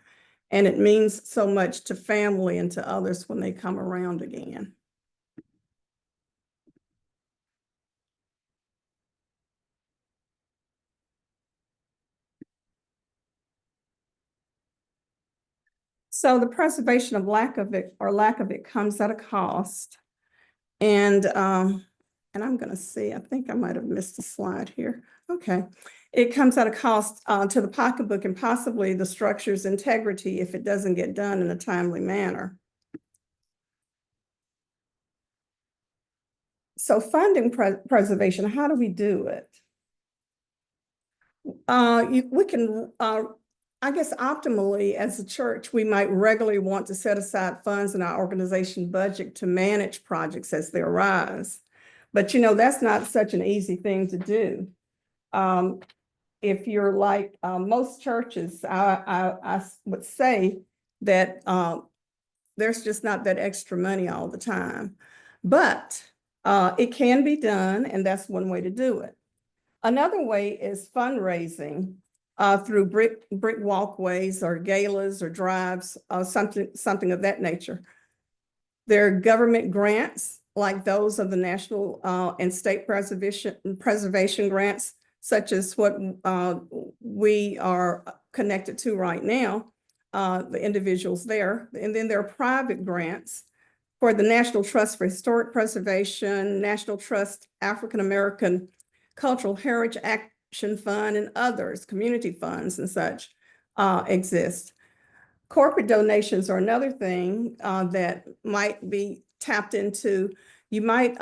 And it means so much to family and to others when they come around again. So the preservation of lack of it comes at a cost. And I'm going to see, I think I might have missed a slide here. Okay. It comes at a cost to the pocketbook and possibly the structure's integrity if it doesn't get done in a timely manner. So funding preservation, how do we do it? We can, I guess optimally as a church, we might regularly want to set aside funds in our organization budget to manage projects as they arise. But that's not such an easy thing to do. If you're like most churches, I would say that there's just not that extra money all the time. But it can be done, and that's one way to do it. Another way is fundraising through brick walkways or galas or drives, something of that nature. There are government grants like those of the national and state preservation grants, such as what we are connected to right now, the individuals there. And then there are private grants for the National Trust for Historic Preservation, National Trust African American Cultural Heritage Action Fund, and others, community funds and such exist. Corporate donations are another thing that might be tapped into. You might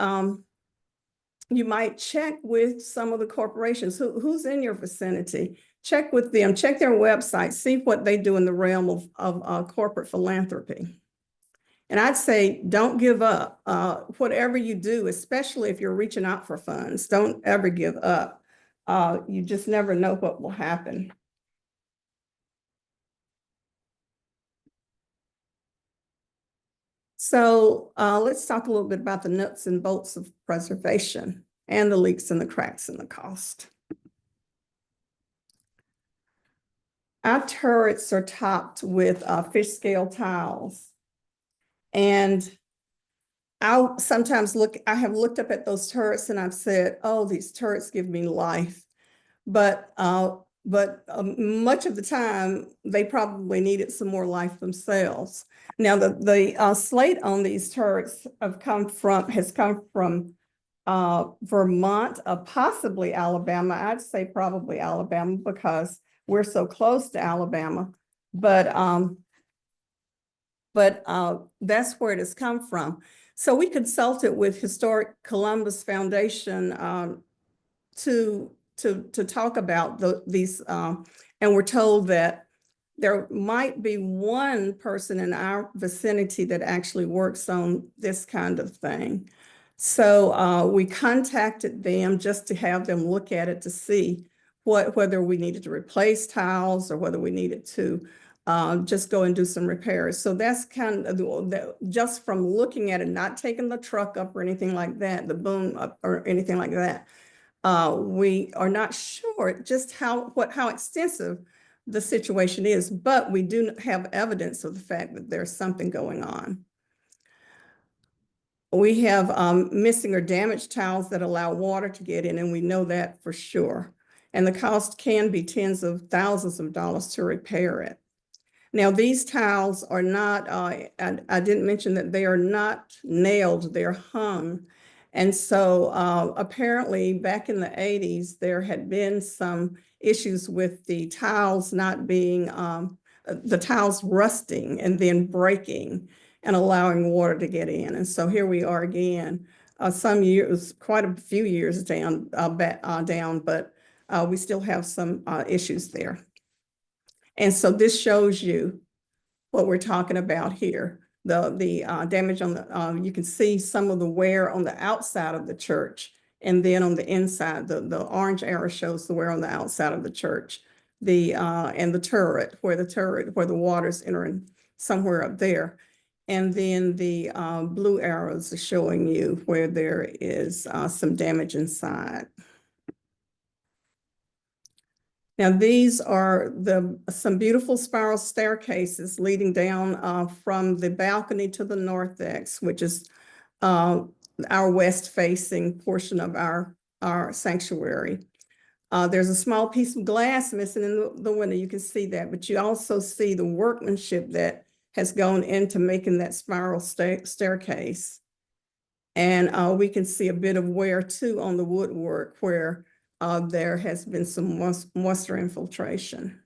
check with some of the corporations who's in your vicinity. Check with them, check their website, see what they do in the realm of corporate philanthropy. And I'd say don't give up. Whatever you do, especially if you're reaching out for funds, don't ever give up. You just never know what will happen. So let's talk a little bit about the nuts and bolts of preservation and the leaks and the cracks and the cost. Our turrets are topped with fish scale tiles. And I'll sometimes I have looked up at those turrets and I've said, oh, these turrets give me life. But much of the time, they probably needed some more life themselves. Now, the slate on these turrets has come from Vermont, possibly Alabama. I'd say probably Alabama because we're so close to Alabama. But that's where it has come from. So we consulted with Historic Columbus Foundation to talk about these, and we're told that there might be one person in our vicinity that actually works on this kind of thing. So we contacted them just to have them look at it to see whether we needed to replace tiles or whether we needed to just go and do some repairs. So that's kind of just from looking at it, not taking the truck up or anything like that, the boom up or anything like that. We are not sure just how extensive the situation is, but we do have evidence of the fact that there's something going on. We have missing or damaged tiles that allow water to get in, and we know that for sure. And the cost can be tens of thousands of dollars to repair it. Now, these tiles are not, I didn't mention that they are not nailed, they're hung. And so apparently back in the 80s, there had been some issues with the tiles not being, the tiles rusting and then breaking and allowing water to get in. And so here we are again, some years, quite a few years down, but we still have some issues there. And so this shows you what we're talking about here. The damage on the, you can see some of the wear on the outside of the church. And then on the inside, the orange arrow shows the wear on the outside of the church. And the turret, where the water's entering somewhere up there. And then the blue arrows are showing you where there is some damage inside. Now, these are some beautiful spiral staircases leading down from the balcony to the narthex, which is our west-facing portion of our sanctuary. There's a small piece of glass missing in the window. You can see that, but you also see the workmanship that has gone into making that spiral staircase. And we can see a bit of wear too on the woodwork where there has been some moisture infiltration.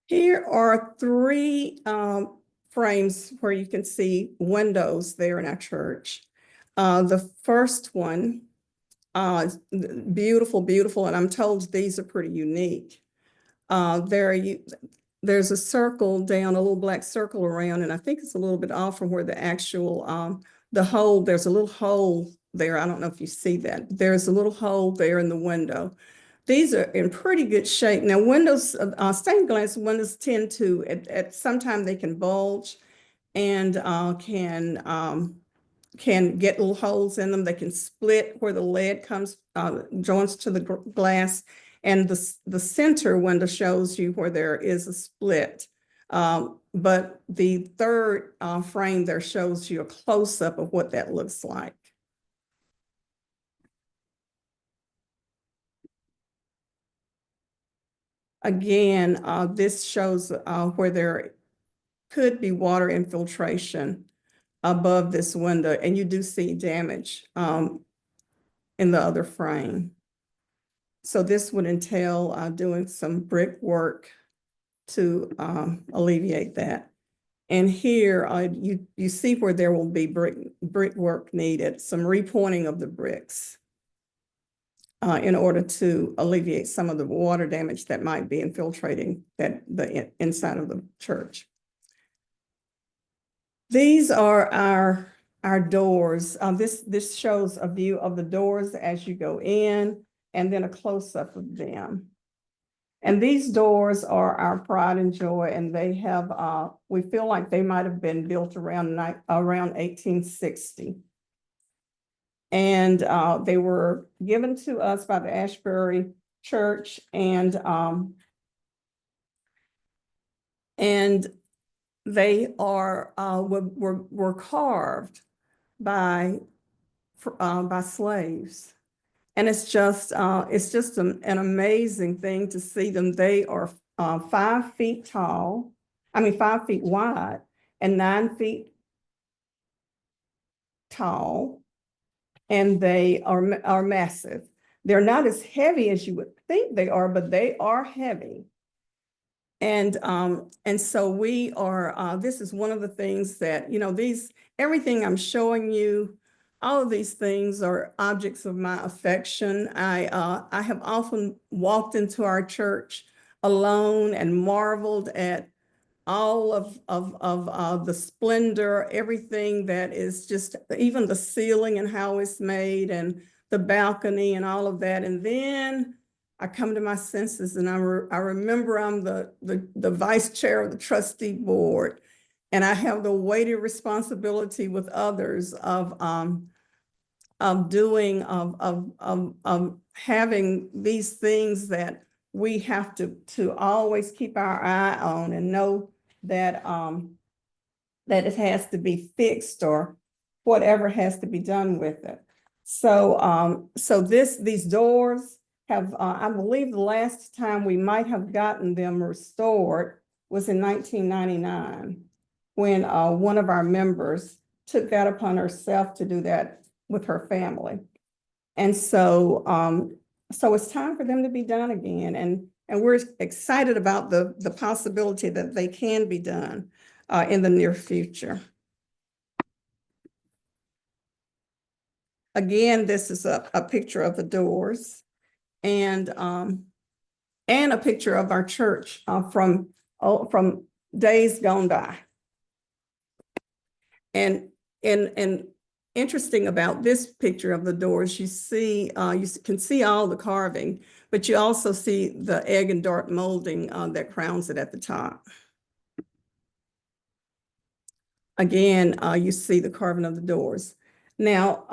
Here are three frames where you can see windows there in our church. The first one, beautiful, beautiful, and I'm told these are pretty unique. There's a circle down, a little black circle around, and I think it's a little bit off from where the actual, the hole, there's a little hole there. I don't know if you see that. There's a little hole there in the window. These are in pretty good shape. Now, windows, stained glass windows tend to, at some time they can bulge and can get little holes in them. They can split where the lead comes, joins to the glass. And the center window shows you where there is a split. But the third frame there shows you a close-up of what that looks like. Again, this shows where there could be water infiltration above this window, and you do see damage in the other frame. So this would entail doing some brick work to alleviate that. And here you see where there will be brick work needed, some repointing of the bricks in order to alleviate some of the water damage that might be infiltrating the inside of the church. These are our doors. This shows a view of the doors as you go in, and then a close-up of them. And these doors are our pride and joy, and they have, we feel like they might have been built around 1860. And they were given to us by the Ashbury Church, and they were carved by slaves. And it's just an amazing thing to see them. They are 5 feet tall, 5 feet wide and 9 feet tall. And they are massive. They're not as heavy as you would think they are, but they are heavy. And so we are, this is one of the things that, everything I'm showing you, all of these things are objects of my affection. I have often walked into our church alone and marveled at all of the splendor, everything that is just, even the ceiling and how it's made, and the balcony and all of that. And then I come to my senses, and I remember I'm the vice chair of the trustee board. and I have the weighted responsibility with others of doing, of having these things that we have to always keep our eye on and know that, that it has to be fixed or whatever has to be done with it. So, so these doors have, I believe the last time we might have gotten them restored was in 1999, when one of our members took that upon herself to do that with her family. And so, so it's time for them to be done again. And we're excited about the possibility that they can be done in the near future. Again, this is a picture of the doors and a picture of our church from days gone by. And interesting about this picture of the doors, you see, you can see all the carving, but you also see the egg and dart molding that crowns it at the top. Again, you see the carving of the doors. Now,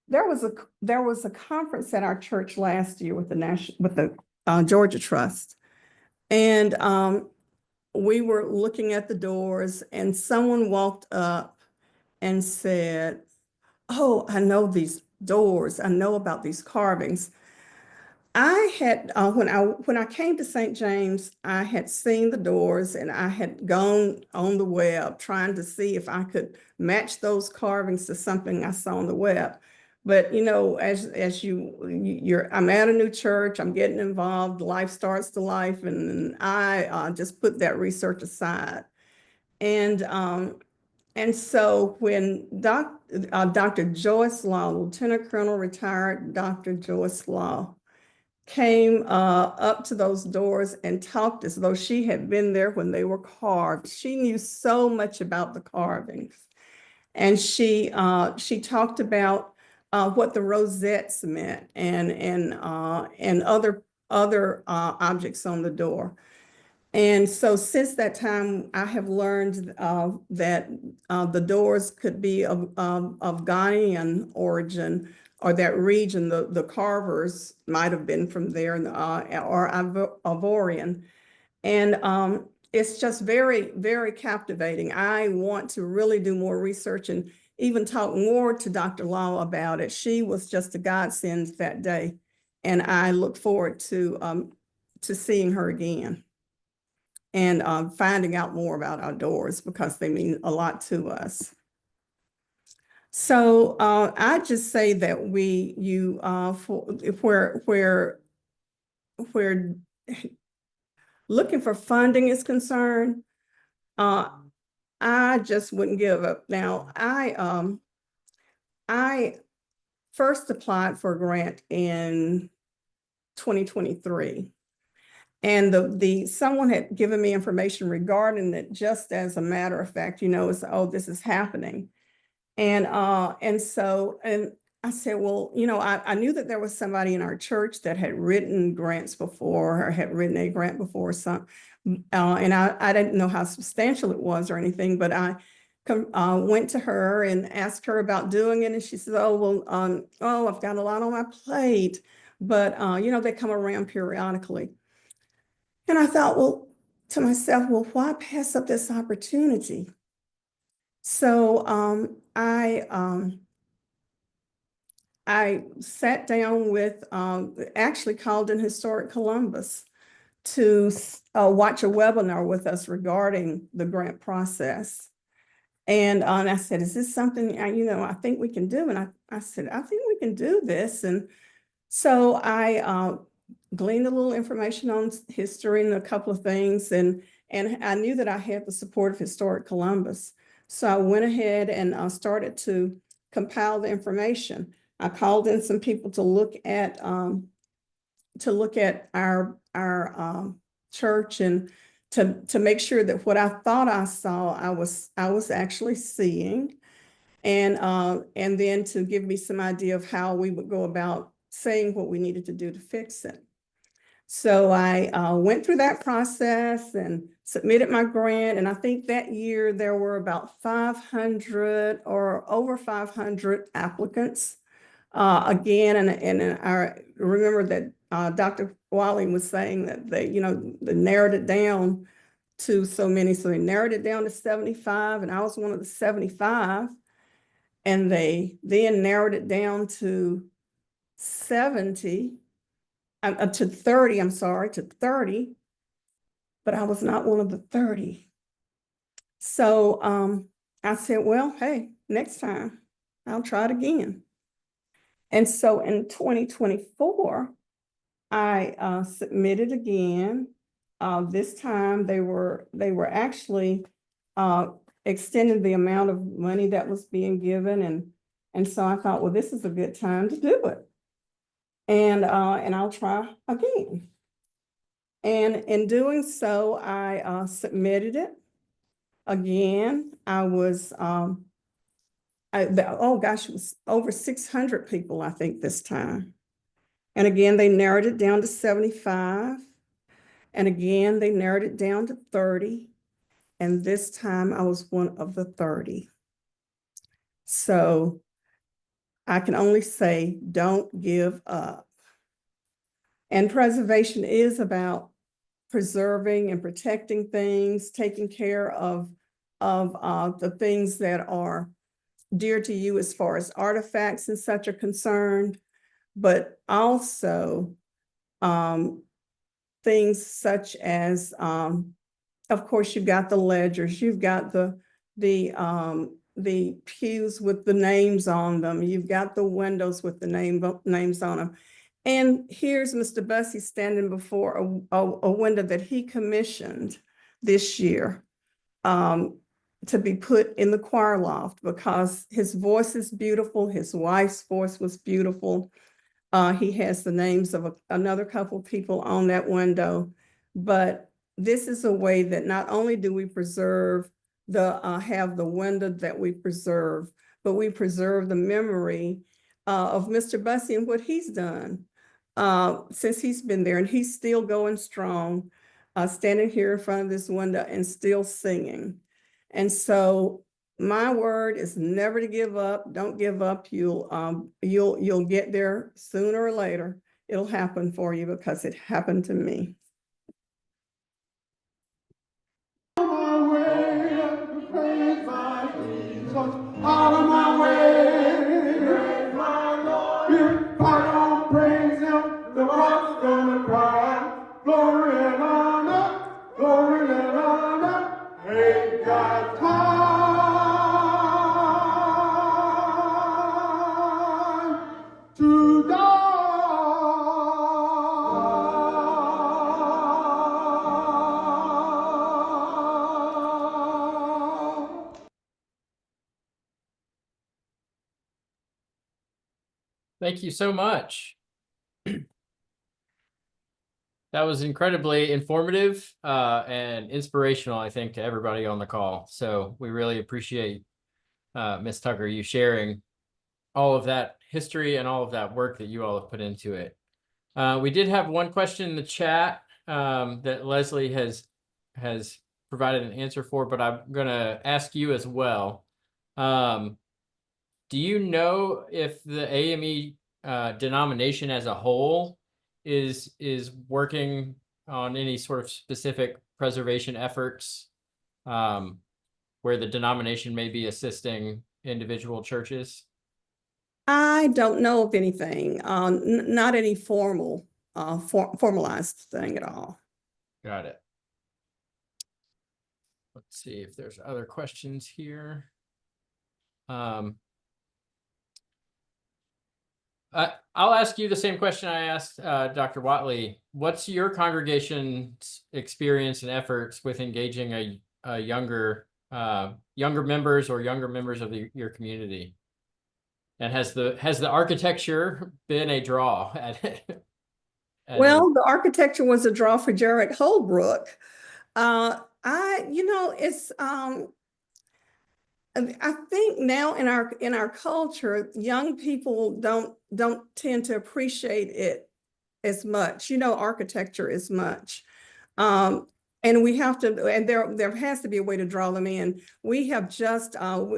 there was a conference at our church last year with the Georgia Trust, and we were looking at the doors, and someone walked up and said, "Oh, I know these doors. I know about these carvings." I had, when I came to St. James, I had seen the doors and I had gone on the web trying to see if I could match those carvings to something I saw on the web. But you know, as I'm at a new church, I'm getting involved, life starts to life, and I just put that research aside. And so when Dr. Joyce Law, Lieutenant Colonel retired Dr. Joyce Law, came up to those doors and talked as though she had been there when they were carved. She knew so much about the carvings. And she talked about what the rosettes meant and other objects on the door. And so since that time, I have learned that the doors could be of Ghanaian origin, or that region, the carvers might have been from there, or Ivorian. And it's just very, very captivating. I want to really do more research and even talk more to Dr. Law about it. She was just a godsend that day. And I look forward to seeing her again and finding out more about our doors, because they mean a lot to us. So I just say that where looking for funding is concerned, I just wouldn't give up. Now, I first applied for a grant in 2023. And someone had given me information regarding it, just as a matter of fact, you know, it's, oh, this is happening. And so I said, well, you know, I knew that there was somebody in our church that had written grants before, or had written a grant before, and I didn't know how substantial it was or anything, but I went to her and asked her about doing it. And she said, oh, well, I've got a lot on my plate, but, you know, they come around periodically. And I thought, well, to myself, well, why pass up this opportunity? So I sat down with, actually called in Historic Columbus to watch a webinar with us regarding the grant process. And I said, is this something, you know, I think we can do? And I said, I think we can do this. And so I gleaned a little information on history and a couple of things. And I knew that I had the support of Historic Columbus. So I went ahead and started to compile the information. I called in some people to look at our church, and to make sure that what I thought I saw, I was actually seeing, and then to give me some idea of how we would go about saying what we needed to do to fix it. So I went through that process and submitted my grant. And I think that year there were about 500 or over 500 applicants. Again, and I remember that Dr. Wiley was saying that they narrowed it down to so many. So they narrowed it down to 75, and I was one of the 75. And they then narrowed it down to 70, to 30, I'm sorry, to 30, but I was not one of the 30. So I said, well, hey, next time I'll try it again. And so in 2024, I submitted again. This time they were actually extending the amount of money that was being given, and so I thought, well, this is a good time to do it, and I'll try again. And in doing so, I submitted it again. I was oh gosh, it was over 600 people, I think, this time. And again, they narrowed it down to 75. And again, they narrowed it down to 30. And this time I was one of the 30. So I can only say, don't give up. And preservation is about preserving and protecting things, taking care of the things that are dear to you as far as artifacts and such are concerned, but also things such as, of course, you've got the ledgers, you've got the pews with the names on them, you've got the windows with the names on them. And here's Mr. Bussey standing before a window that he commissioned this year to be put in the choir loft because his voice is beautiful. His wife's voice was beautiful. He has the names of another couple of people on that window. But this is a way that not only do we preserve have the window that we preserve, but we preserve the memory of Mr. Bussey and what he's done since he's been there, and he's still going strong, standing here in front of this window and still singing. And so my word is never to give up. Don't give up. You'll get there sooner or later. It'll happen for you because it happened to me. Out of my way, praise my Lord. If I don't praise him, the rocks gonna cry. Glory and honor, ain't got time to die. Thank you so much. That was incredibly informative and inspirational, I think, to everybody on the call. So we really appreciate Ms. Tucker, you sharing all of that history and all of that work that you all have put into it. We did have one question in the chat that Leslie has provided an answer for, but I'm going to ask you as well. Do you know if the AME denomination as a whole is working on any sort of specific preservation efforts where the denomination may be assisting individual churches? I don't know of anything, not any formalized thing at all. Got it. Let's see if there's other questions here. I'll ask you the same question I asked Dr. Watley. What's your congregation's experience and efforts with engaging a younger members or younger members of your community? And has the architecture been a draw at it? Well, the architecture was a draw for Jared Holbrook. It's I think now in our culture, young people don't tend to appreciate it as much, you know, architecture as much. And we have to, and there has to be a way to draw them in. We have just,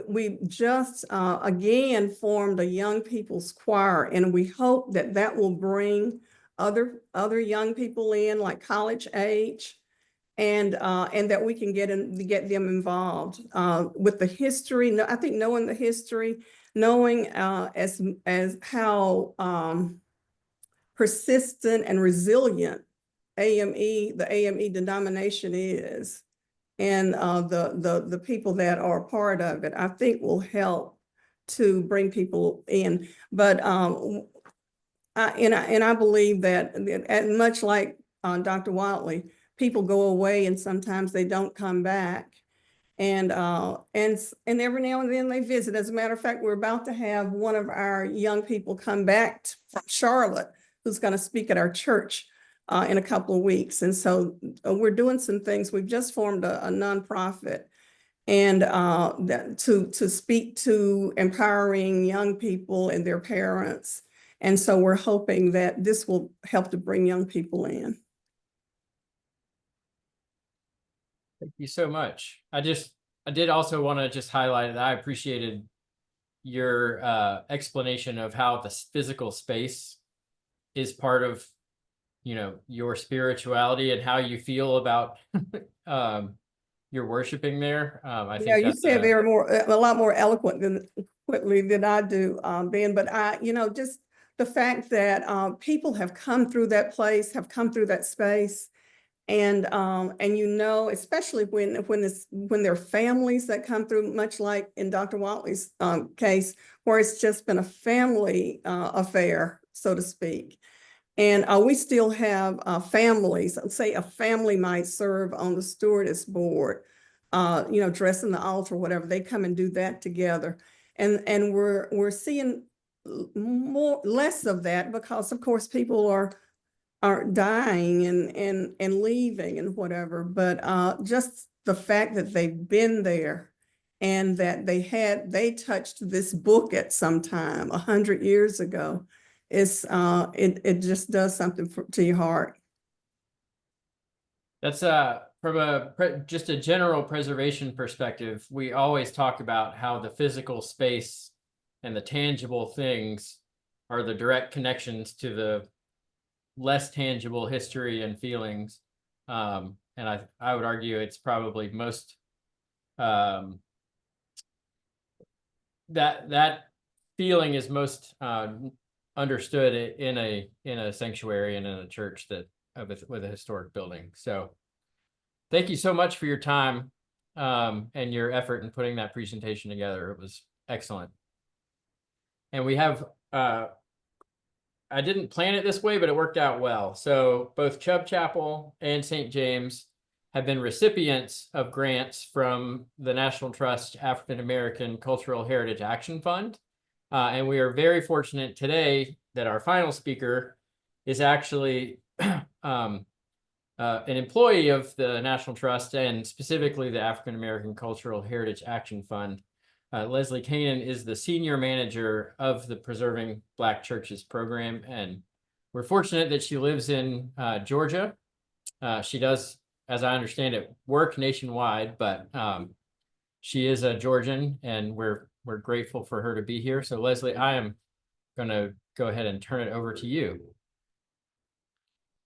we just again formed a young people's choir, and we hope that that will bring other young people in, like college age, and that we can get them involved with the history. I think knowing the history, knowing as how persistent and resilient the AME denomination is, and the people that are a part of it, I think will help to bring people in. But I believe that, and much like Dr. Watley, people go away and sometimes they don't come back. And every now and then they visit. As a matter of fact, we're about to have one of our young people come back from Charlotte, who's going to speak at our church in a couple of weeks. And so we're doing some things. We've just formed a nonprofit, and to speak to empowering young people and their parents. And so we're hoping that this will help to bring young people in. Thank you so much. I did also want to just highlight that I appreciated your explanation of how the physical space is part of, you know, your spirituality and how you feel about your worshiping there. I think you said they were a lot more eloquent than I do, Ben. But you know, just the fact that people have come through that place, have come through that space. And you know, especially when there are families that come through, much like in Dr. Watley's case, where it's just been a family affair, so to speak. And we still have families. Say a family might serve on the stewardess board, you know, dress in the altar, whatever. They come and do that together, and we're seeing less of that because, of course, people are dying and leaving and whatever. But just the fact that they've been there and that they touched this book at some time 100 years ago, is it just does something to your heart. That's from just a general preservation perspective. We always talk about how the physical space and the tangible things are the direct connections to the less tangible history and feelings. And I would argue it's probably most that feeling is most understood in a sanctuary and in a church with a historic building. So thank you so much for your time and your effort in putting that presentation together. It was excellent. And we have I didn't plan it this way, but it worked out well. So both Chubb Chapel and St. James have been recipients of grants from the National Trust African American Cultural Heritage Action Fund. And we are very fortunate today that our final speaker is actually an employee of the National Trust, and specifically the African American Cultural Heritage Action Fund. Leslie Canaan is the senior manager of the Preserving Black Churches program, and we're fortunate that she lives in Georgia. She does, as I understand it, work nationwide, but she is a Georgian, and we're grateful for her to be here. So Leslie, I am going to go ahead and turn it over to you.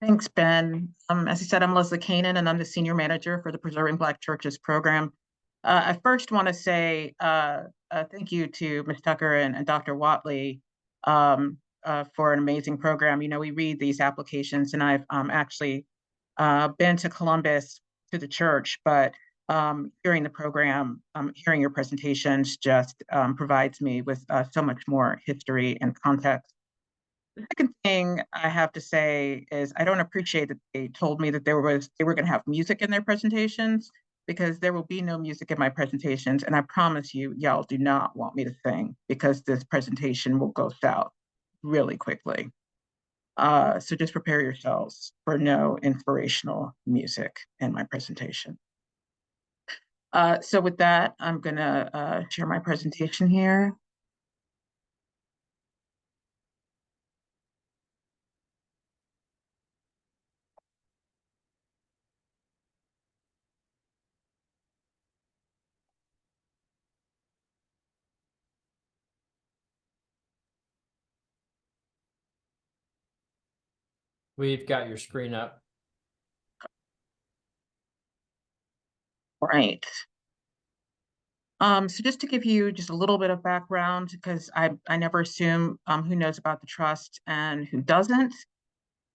Thanks, Ben. As you said, I'm Leslie Canaan, and I'm the senior manager for the Preserving Black Churches program. I first want to say thank you to Ms. Tucker and Dr. Watley for an amazing program. You know, we read these applications, and I've actually been to Columbus to the church, but hearing the program, hearing your presentations just provides me with so much more history and context. The second thing I have to say is I don't appreciate that they told me that they were going to have music in their presentations, because there will be no music in my presentations. And I promise you, y'all do not want me to sing, because this presentation will go south really quickly. So just prepare yourselves for no inspirational music in my presentation. So with that, I'm gonna share my presentation here. We've got your screen up. Right. So just to give you just a little bit of background, because I never assume who knows about the trust and who doesn't.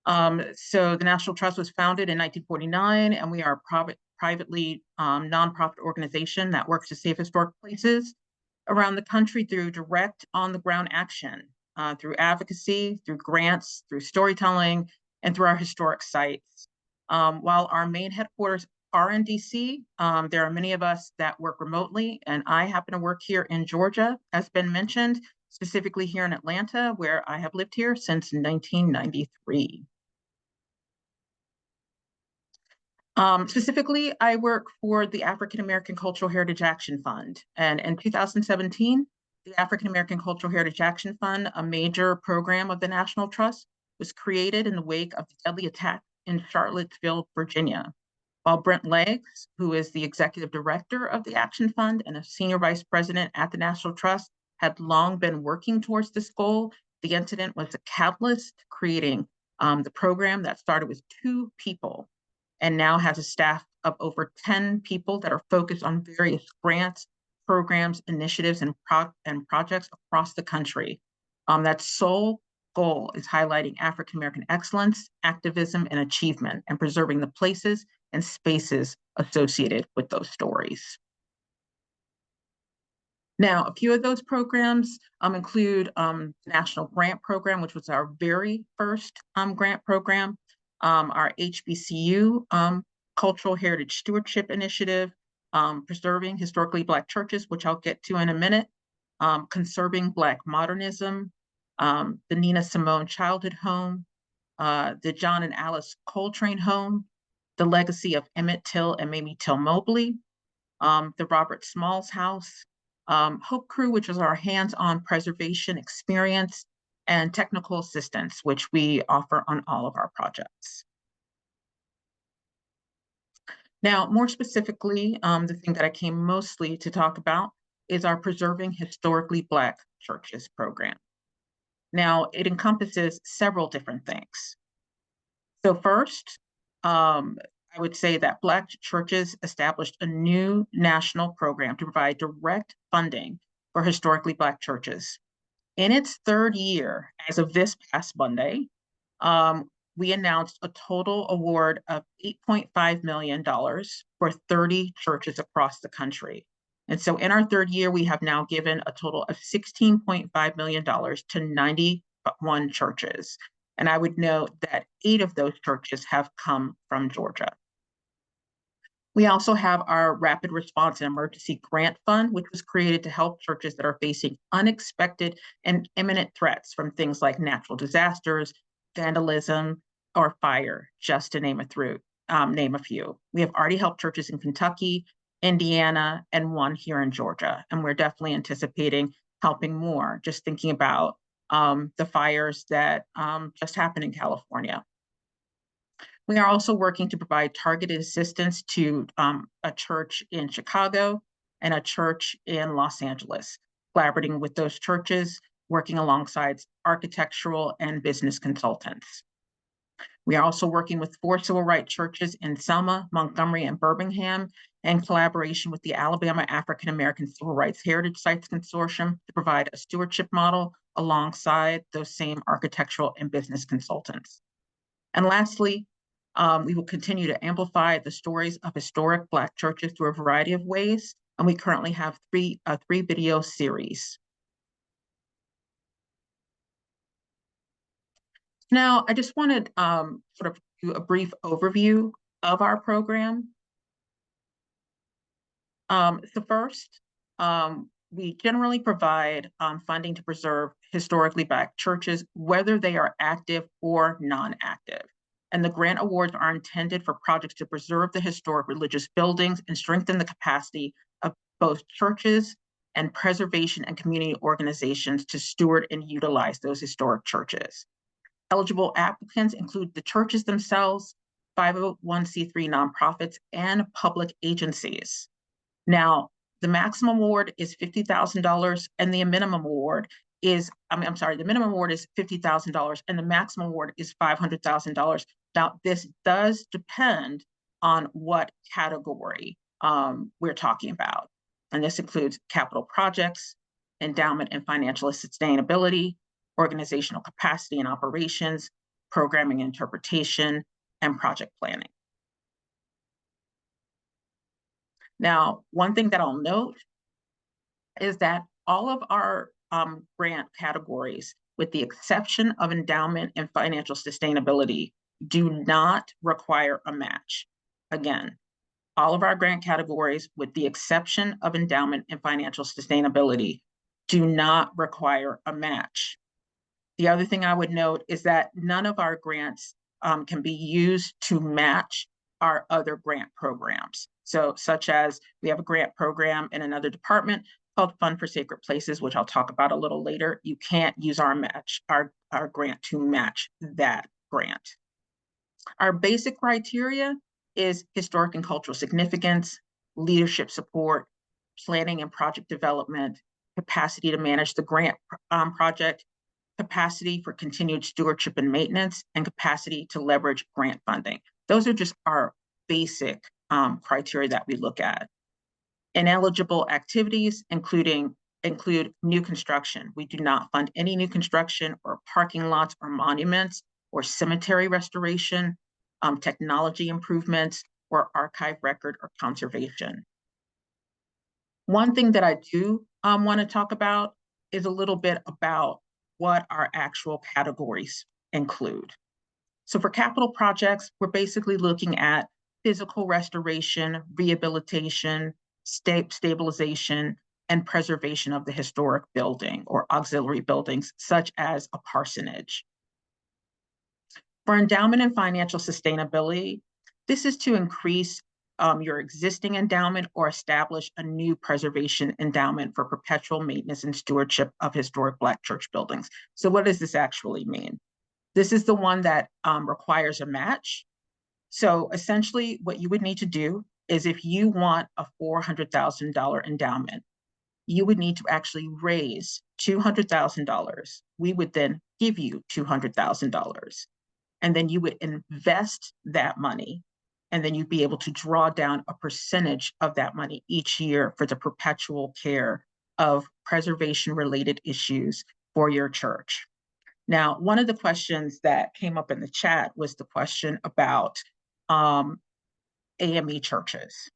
So the National Trust was founded in 1949, and we are a privately nonprofit organization that works to save historic places around the country through direct on-the-ground action, through advocacy, through grants, through storytelling, and through our historic sites. While our main headquarters are in DC, there are many of us that work remotely, and I happen to work here in Georgia, as been mentioned, specifically here in Atlanta, where I have lived here since 1993. Specifically, I work for the African American Cultural Heritage Action Fund. And in 2017, the African American Cultural Heritage Action Fund, a major program of the National Trust, was created in the wake of the deadly attack in Charlottesville, Virginia. While Brent Leggs, who is the executive director of the Action Fund and a senior vice president at the National Trust, had long been working towards this goal, the incident was a catalyst to creating the program that started with 2 people and now has a staff of over 10 people that are focused on various grants, programs, initiatives, and projects across the country. That sole goal is highlighting African American excellence, activism, and achievement, and preserving the places and spaces associated with those stories. Now, a few of those programs include the National Grant Program, which was our very first grant program, our HBCU Cultural Heritage Stewardship Initiative, Preserving Historically Black Churches, which I'll get to in a minute, Conserving Black Modernism, the Nina Simone Childhood Home, the John and Alice Coltrane Home, the Legacy of Emmett Till and Mamie Till Mobley, the Robert Smalls House, Hope Crew, which was our hands-on preservation experience, and technical assistance, which we offer on all of our projects. Now, more specifically, the thing that I came mostly to talk about is our Preserving Historically Black Churches program. Now, it encompasses several different things. So first, I would say that Black churches established a new national program to provide direct funding for historically Black churches. In its 3rd year, as of this past Monday, we announced a total award of $8.5 million for 30 churches across the country. And so in our 3rd year, we have now given a total of $16.5 million to 91 churches. And I would note that 8 of those churches have come from Georgia. We also have our Rapid Response and Emergency Grant Fund, which was created to help churches that are facing unexpected and imminent threats from things like natural disasters, vandalism, or fire, just to name a few. We have already helped churches in Kentucky, Indiana, and one here in Georgia, and we're definitely anticipating helping more, just thinking about the fires that just happened in California. We are also working to provide targeted assistance to a church in Chicago and a church in Los Angeles, collaborating with those churches, working alongside architectural and business consultants. We are also working with 4 civil rights churches in Selma, Montgomery, and Birmingham, in collaboration with the Alabama African American Civil Rights Heritage Sites Consortium to provide a stewardship model alongside those same architectural and business consultants. And lastly, we will continue to amplify the stories of historic Black churches through a variety of ways, and we currently have three video series. Now, I just wanted sort of do a brief overview of our program. So first, we generally provide funding to preserve historically Black churches, whether they are active or non-active. And the grant awards are intended for projects to preserve the historic religious buildings and strengthen the capacity of both churches and preservation and community organizations to steward and utilize those historic churches. Eligible applicants include the churches themselves, 501c3 nonprofits, and public agencies. Now, the maximum award is $50,000 and the minimum award is, I'm sorry, the minimum award is $50,000 and the maximum award is $500,000. Now, this does depend on what category we're talking about. And this includes capital projects, endowment and financial sustainability, organizational capacity and operations, programming and interpretation, and project planning. Now, one thing that I'll note is that all of our grant categories, with the exception of endowment and financial sustainability, do not require a match. Again, all of our grant categories, with the exception of endowment and financial sustainability, do not require a match. The other thing I would note is that none of our grants can be used to match our other grant programs. So, such as we have a grant program in another department called Fund for Sacred Places, which I'll talk about a little later. You can't use our grant to match that grant. Our basic criteria is historic and cultural significance, leadership support, planning and project development, capacity to manage the grant project, capacity for continued stewardship and maintenance, and capacity to leverage grant funding. Those are just our basic criteria that we look at. Ineligible activities include new construction. We do not fund any new construction or parking lots or monuments or cemetery restoration, technology improvements, or archive record or conservation. One thing that I do want to talk about is a little bit about what our actual categories include. So for capital projects, we're basically looking at physical restoration, rehabilitation, stabilization, and preservation of the historic building or auxiliary buildings, such as a parsonage. For endowment and financial sustainability, this is to increase your existing endowment or establish a new preservation endowment for perpetual maintenance and stewardship of historic Black church buildings. So what does this actually mean? This is the one that requires a match. So essentially what you would need to do is, if you want a $400,000 endowment, you would need to actually raise $200,000. We would then give you $200,000. And then you would invest that money, and then you'd be able to draw down a percentage of that money each year for the perpetual care of preservation-related issues for your church. Now, one of the questions that came up in the chat was the question about AME churches.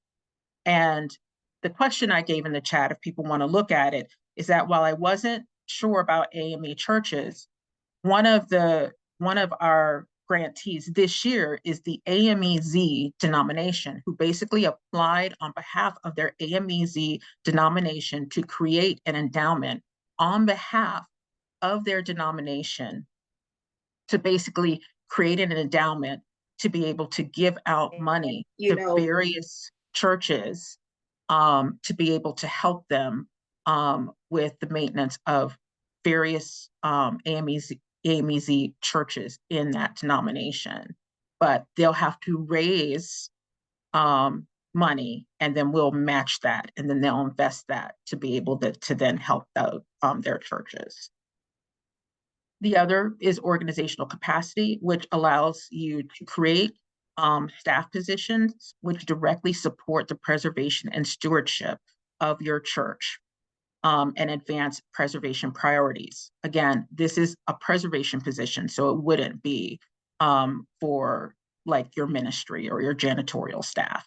And the question I gave in the chat, if people want to look at it, is that while I wasn't sure about AME churches, one of our grantees this year is the AMEZ denomination, who basically applied on behalf of their AMEZ denomination to create an endowment on behalf of their denomination, to basically create an endowment to be able to give out money to various churches to be able to help them with the maintenance of various AMEZ churches in that denomination. But they'll have to raise money, and then we'll match that, and then they'll invest that to be able to then help out their churches. The other is organizational capacity, which allows you to create staff positions which directly support the preservation and stewardship of your church and advance preservation priorities. Again, this is a preservation position, so it wouldn't be for like your ministry or your janitorial staff.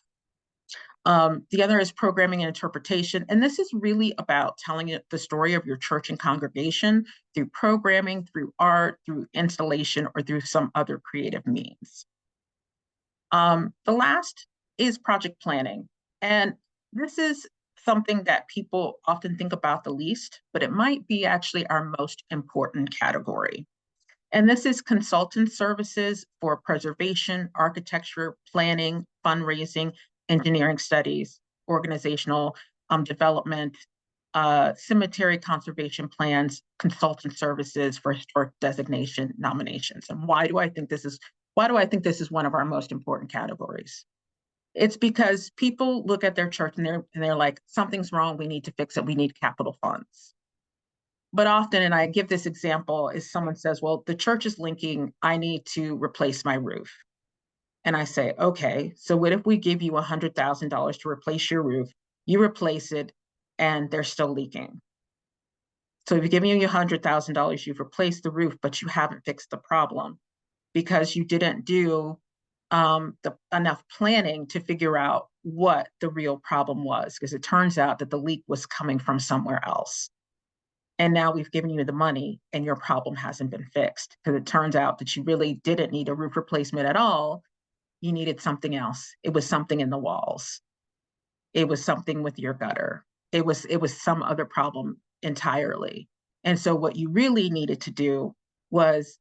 The other is programming and interpretation. And this is really about telling the story of your church and congregation through programming, through art, through installation, or through some other creative means. The last is project planning. And this is something that people often think about the least, but it might be actually our most important category. And this is consultant services for preservation, architecture, planning, fundraising, engineering studies, organizational development, cemetery conservation plans, consultant services for historic designation nominations. And why do I think this is one of our most important categories? It's because people look at their church and they're like, something's wrong, we need to fix it, we need capital funds. But often, and I give this example, is someone says, well, the church is leaking, I need to replace my roof. And I say, okay, so what if we give you $100,000 to replace your roof, you replace it, and they're still leaking? So if you're giving you $100,000, you've replaced the roof, but you haven't fixed the problem because you didn't do enough planning to figure out what the real problem was, because it turns out that the leak was coming from somewhere else. And now we've given you the money and your problem hasn't been fixed, because it turns out that you really didn't need a roof replacement at all. You needed something else. It was something in the walls. It was something with your gutter. It was some other problem entirely. And so what you really needed to do was,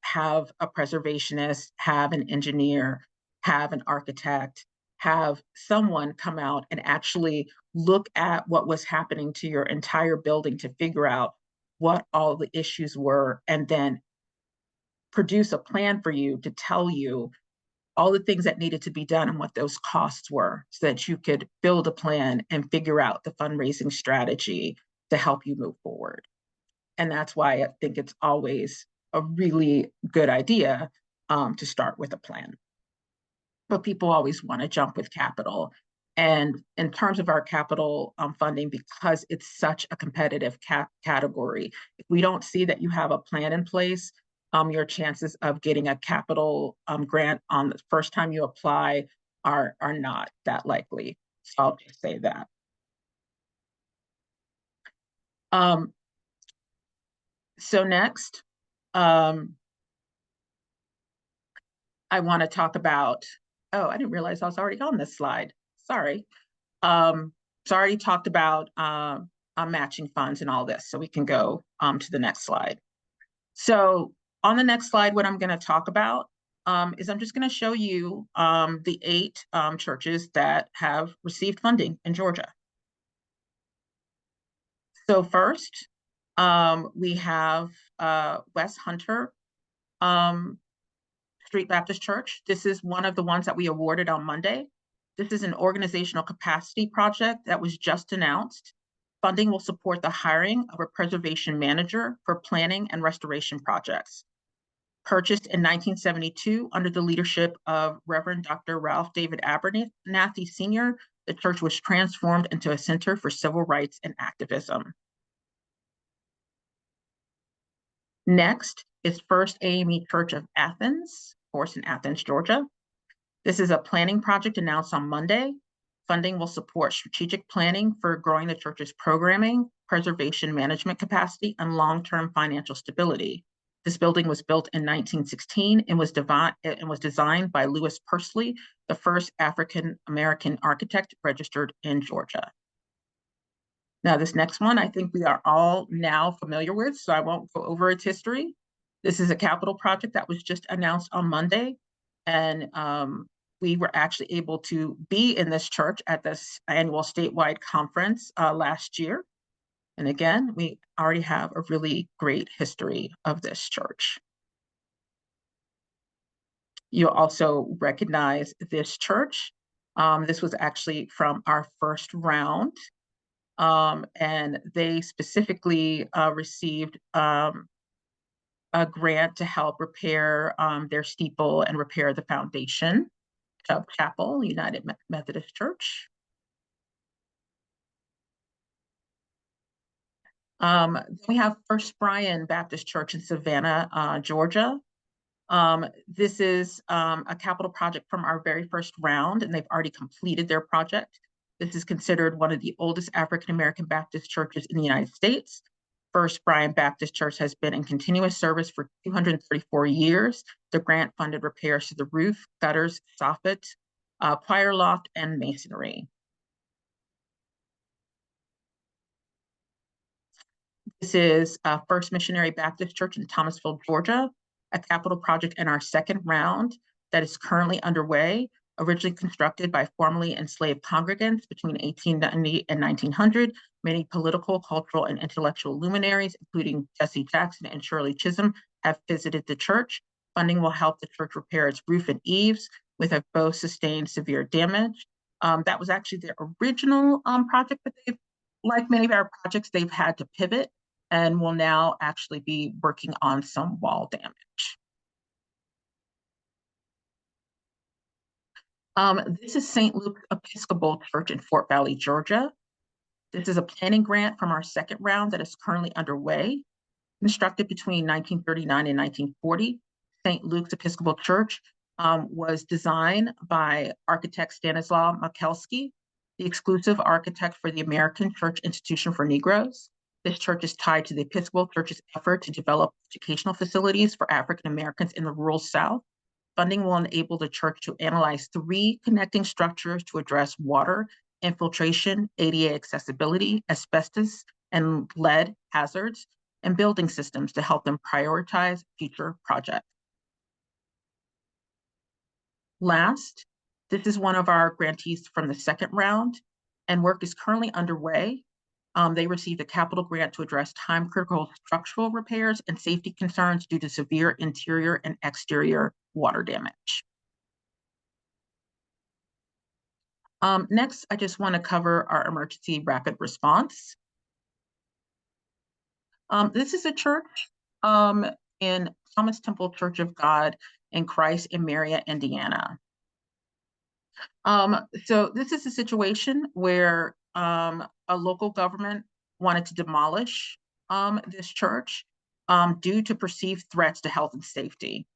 have a preservationist, have an engineer, have an architect, have someone come out and actually look at what was happening to your entire building to figure out what all the issues were, and then produce a plan for you to tell you all the things that needed to be done and what those costs were, so that you could build a plan and figure out the fundraising strategy to help you move forward. And that's why I think it's always a really good idea to start with a plan. But people always want to jump with capital. And in terms of our capital funding, because it's such a competitive category, if we don't see that you have a plan in place, your chances of getting a capital grant on the first time you apply are not that likely. So I'll just say that. So next, I want to talk about, oh, I didn't realize I was already on this slide. Sorry. So I already talked about matching funds and all this, so we can go to the next slide. So on the next slide, what I'm going to talk about is I'm just going to show you the 8 churches that have received funding in Georgia. So first, we have West Hunter Street Baptist Church. This is one of the ones that we awarded on Monday. This is an organizational capacity project that was just announced. Funding will support the hiring of a preservation manager for planning and restoration projects. Purchased in 1972 under the leadership of Reverend Dr. Ralph David Abernathy Sr., the church was transformed into a center for civil rights and activism. Next is First AME Church of Athens, of course, in Athens, Georgia. This is a planning project announced on Monday. Funding will support strategic planning for growing the church's programming, preservation management capacity, and long-term financial stability. This building was built in 1916 and was designed by Lewis Pursley, the first African-American architect registered in Georgia. Now, this next one, I think we are all now familiar with, so I won't go over its history. This is a capital project that was just announced on Monday, and we were actually able to be in this church at this annual statewide conference last year. And again, we already have a really great history of this church. You'll also recognize this church. This was actually from our first round. And they specifically received a grant to help repair their steeple and repair the foundation. Chubb Chapel, United Methodist Church. We have First Bryan Baptist Church in Savannah, Georgia. This is a capital project from our very first round, and they've already completed their project. This is considered one of the oldest African-American Baptist churches in the United States. First Bryan Baptist Church has been in continuous service for 234 years. The grant funded repairs to the roof, gutters, soffit, choir loft, and masonry. This is First Missionary Baptist Church in Thomasville, Georgia, a capital project in our second round that is currently underway. Originally constructed by formerly enslaved congregants between 1890 and 1900, many political, cultural, and intellectual luminaries, including Jesse Jackson and Shirley Chisholm, have visited the church. Funding will help the church repair its roof and eaves, with have both sustained severe damage. That was actually their original project, but they've, like many of our projects, they've had to pivot and will now actually be working on some wall damage. This is St. Luke's Episcopal Church in Fort Valley, Georgia. This is a planning grant from our second round that is currently underway. Constructed between 1939 and 1940, St. Luke's Episcopal Church was designed by architect Stanislaw Mikulski, the exclusive architect for the American Church Institution for Negroes. This church is tied to the Episcopal Church's effort to develop educational facilities for African Americans in the rural South. Funding will enable the church to analyze 3 connecting structures to address water, infiltration, ADA accessibility, asbestos, and lead hazards, and building systems to help them prioritize future projects. Last, this is one of our grantees from the second round, and work is currently underway. They received a capital grant to address time-critical structural repairs and safety concerns due to severe interior and exterior water damage. Next, I just want to cover our emergency rapid response. This is a church in Thomas Temple Church of God in Christ in Marietta, Indiana. So this is a situation where a local government wanted to demolish this church due to perceived threats to health and safety.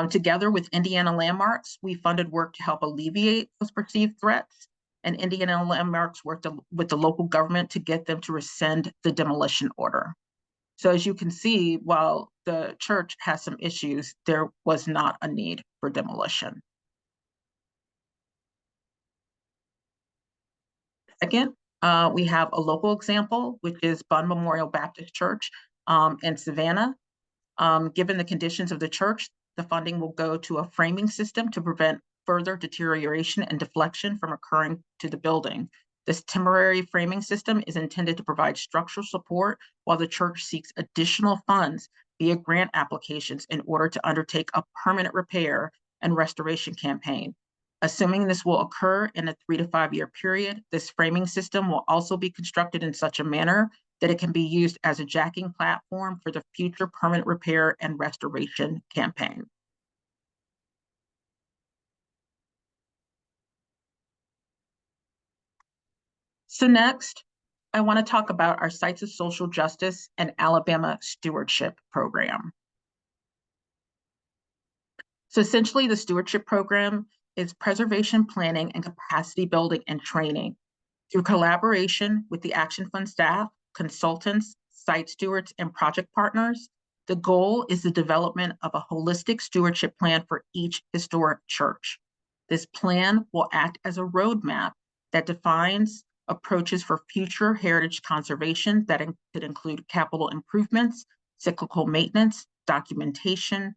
Together with Indiana Landmarks, we funded work to help alleviate those perceived threats, and Indiana Landmarks worked with the local government to get them to rescind the demolition order. So as you can see, while the church has some issues, there was not a need for demolition. Second, we have a local example, which is Bunn Memorial Baptist Church in Savannah. Given the conditions of the church, the funding will go to a framing system to prevent further deterioration and deflection from occurring to the building. This temporary framing system is intended to provide structural support while the church seeks additional funds via grant applications in order to undertake a permanent repair and restoration campaign. Assuming this will occur in a 3 to 5 year period, this framing system will also be constructed in such a manner that it can be used as a jacking platform for the future permanent repair and restoration campaign. So next, I want to talk about our Sites of Social Justice and Alabama Stewardship Program. So essentially, the stewardship program is preservation planning and capacity building and training. Through collaboration with the Action Fund staff, consultants, site stewards, and project partners, the goal is the development of a holistic stewardship plan for each historic church. This plan will act as a roadmap that defines approaches for future heritage conservation that could include capital improvements, cyclical maintenance, documentation,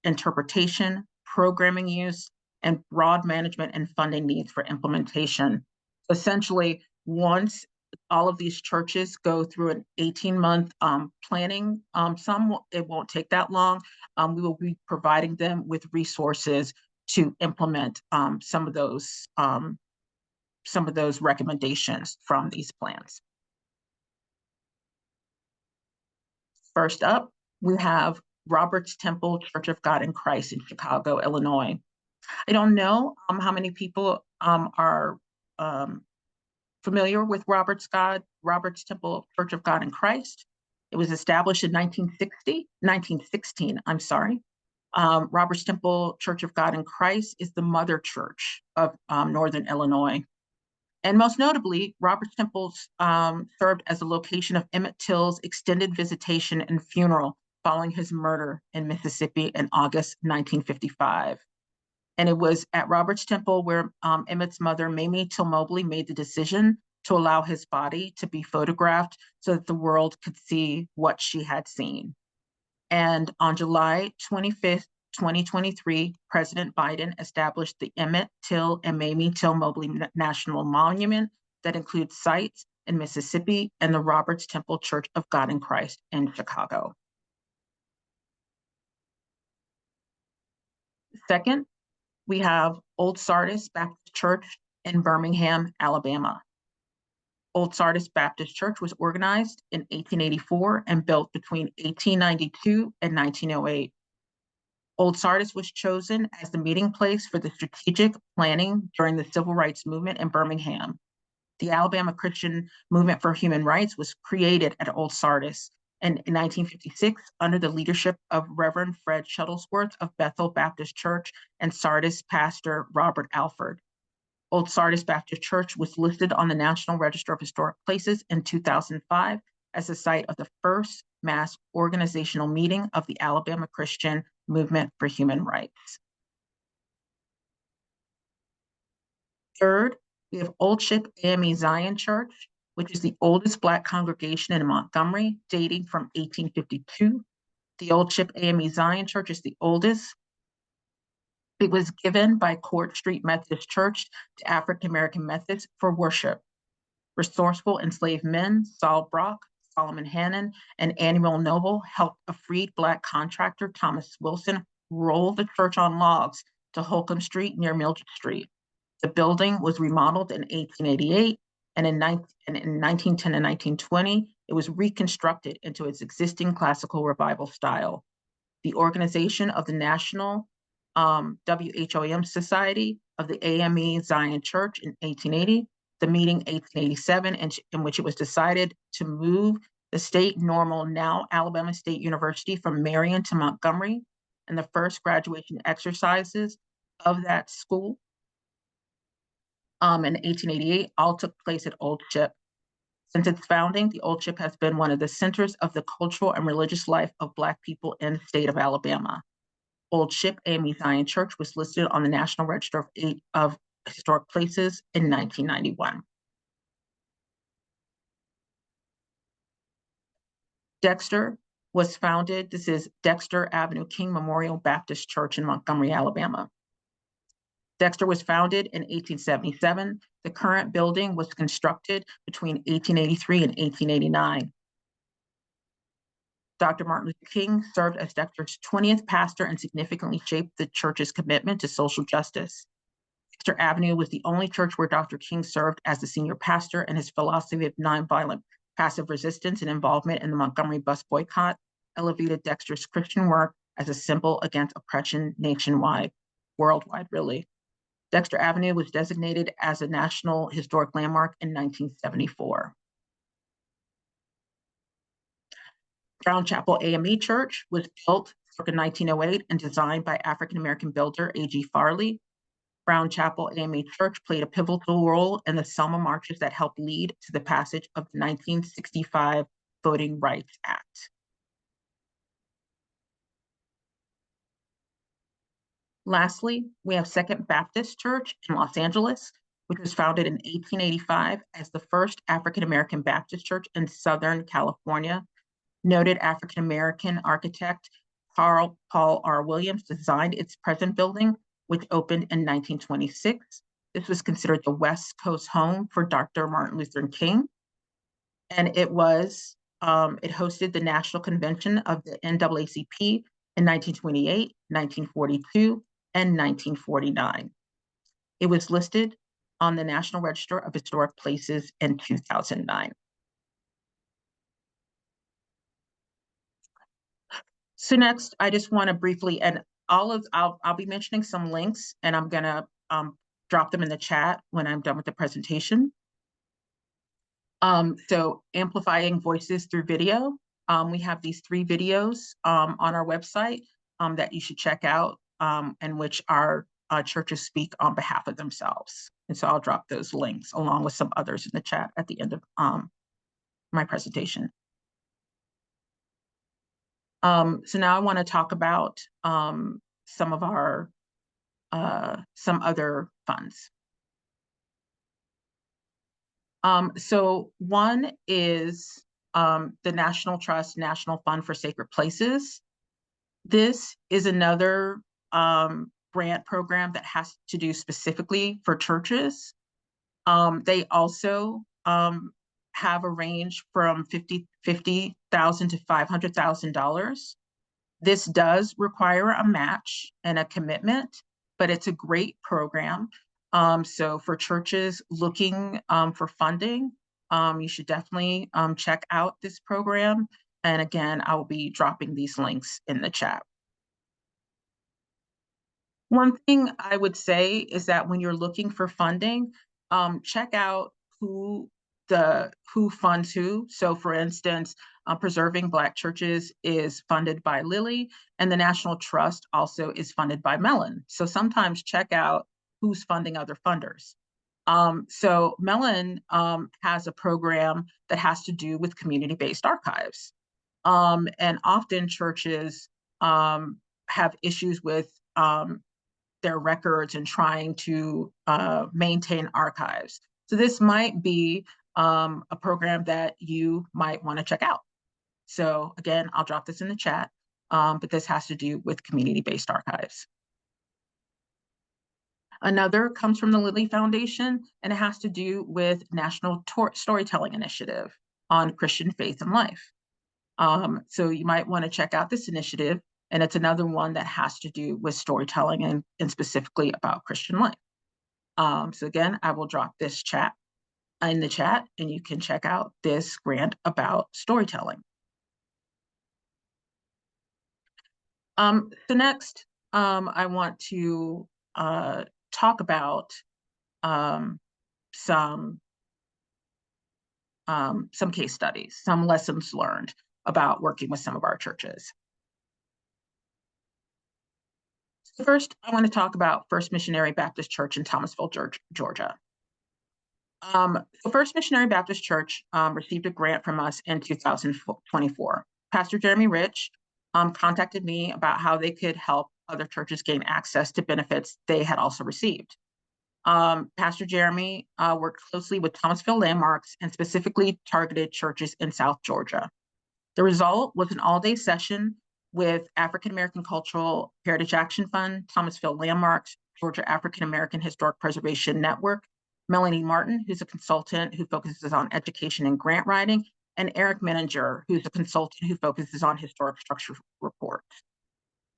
interpretation, programming use, and broad management and funding needs for implementation. Essentially, once all of these churches go through an 18-month planning, it won't take that long. We will be providing them with resources to implement some of those recommendations from these plans. First up, we have Roberts Temple Church of God in Christ in Chicago, Illinois. I don't know how many people are familiar with Roberts Temple Church of God in Christ. It was established in 1916, I'm sorry. Roberts Temple Church of God in Christ is the mother church of Northern Illinois. And most notably, Roberts Temple served as a location of Emmett Till's extended visitation and funeral following his murder in Mississippi in August 1955. And it was at Roberts Temple where Emmett's mother, Mamie Till Mobley, made the decision to allow his body to be photographed so that the world could see what she had seen. And on July 25th, 2023, President Biden established the Emmett Till and Mamie Till Mobley National Monument that includes sites in Mississippi and the Roberts Temple Church of God in Christ in Chicago. Second, we have Old Sardis Baptist Church in Birmingham, Alabama. Old Sardis Baptist Church was organized in 1884 and built between 1892 and 1908. Old Sardis was chosen as the meeting place for the strategic planning during the Civil Rights Movement in Birmingham. The Alabama Christian Movement for Human Rights was created at Old Sardis, and in 1956, under the leadership of Reverend Fred Shuttlesworth of Bethel Baptist Church and Sardis pastor Robert Alford. Old Sardis Baptist Church was listed on the National Register of Historic Places in 2005 as the site of the first mass organizational meeting of the Alabama Christian Movement for Human Rights. Third, we have Old Ship AME Zion Church, which is the oldest Black congregation in Montgomery, dating from 1852. The Old Ship AME Zion Church is the oldest. It was given by Court Street Methodist Church to African-American Methodists for worship. Resourceful enslaved men, Saul Brock, Solomon Hannon, and Annual Noble helped a freed Black contractor, Thomas Wilson, roll the church on logs to Holcomb Street near Mildred Street. The building was remodeled in 1888, and in 1910 and 1920, it was reconstructed into its existing classical revival style. The organization of the National WHOM Society of the AME Zion Church in 1880, the meeting 1887, in which it was decided to move the state normal, now Alabama State University, from Marion to Montgomery, and the first graduation exercises of that school in 1888 all took place at Old Ship. Since its founding, the Old Ship has been one of the centers of the cultural and religious life of Black people in the state of Alabama. Old Ship AME Zion Church was listed on the National Register of Historic Places in 1991. Dexter was founded, this is Dexter Avenue King Memorial Baptist Church in Montgomery, Alabama. Dexter was founded in 1877. The current building was constructed between 1883 and 1889. Dr. Martin Luther King served as Dexter's 20th pastor and significantly shaped the church's commitment to social justice. Dexter Avenue was the only church where Dr. King served as the senior pastor, and his philosophy of nonviolent passive resistance and involvement in the Montgomery bus boycott elevated Dexter's Christian work as a symbol against oppression nationwide, worldwide, really. Dexter Avenue was designated as a National Historic Landmark in 1974. Brown Chapel AME Church was built circa 1908 and designed by African-American builder A.G. Farley. Brown Chapel AME Church played a pivotal role in the Selma marches that helped lead to the passage of the 1965 Voting Rights Act. Lastly, we have Second Baptist Church in Los Angeles, which was founded in 1885 as the first African-American Baptist church in Southern California. Noted African-American architect Paul R. Williams designed its present building, which opened in 1926. This was considered the West Coast home for Dr. Martin Luther King. And it hosted the National Convention of the NAACP in 1928, 1942, and 1949. It was listed on the National Register of Historic Places in 2009. So next, I just want to briefly, and I'll be mentioning some links, and I'm gonna drop them in the chat when I'm done with the presentation. So amplifying voices through video. We have these 3 videos on our website that you should check out, in which our churches speak on behalf of themselves. And so I'll drop those links along with some others in the chat at the end of my presentation. So now I want to talk about some of our some other funds. So one is the National Trust National Fund for Sacred Places. This is another grant program that has to do specifically for churches. They also have a range from $50,000 to $500,000. This does require a match and a commitment, but it's a great program. So for churches looking for funding, you should definitely check out this program. And again, I will be dropping these links in the chat. One thing I would say is that when you're looking for funding, check out who funds who. So for instance, Preserving Black Churches is funded by Lilly, and the National Trust also is funded by Mellon. So sometimes check out who's funding other funders. So Mellon has a program that has to do with community-based archives. And often churches have issues with their records and trying to maintain archives. So this might be a program that you might want to check out. So again, I'll drop this in the chat, but this has to do with community-based archives. Another comes from the Lilly Foundation, and it has to do with National Storytelling Initiative on Christian faith and life. So you might want to check out this initiative, and it's another one that has to do with storytelling and specifically about Christian life. So again, I will drop this chat in the chat, and you can check out this grant about storytelling. So next, I want to talk about some case studies, some lessons learned about working with some of our churches. So first, I want to talk about First Missionary Baptist Church in Thomasville, Georgia. The First Missionary Baptist Church received a grant from us in 2024. Pastor Jeremy Rich contacted me about how they could help other churches gain access to benefits they had also received. Pastor Jeremy worked closely with Thomasville Landmarks and specifically targeted churches in South Georgia. The result was an all-day session with African American Cultural Heritage Action Fund, Thomasville Landmarks, Georgia African American Historic Preservation Network, Melanie Martin, who's a consultant who focuses on education and grant writing, and Eric Menninger, who's a consultant who focuses on historic structure reports.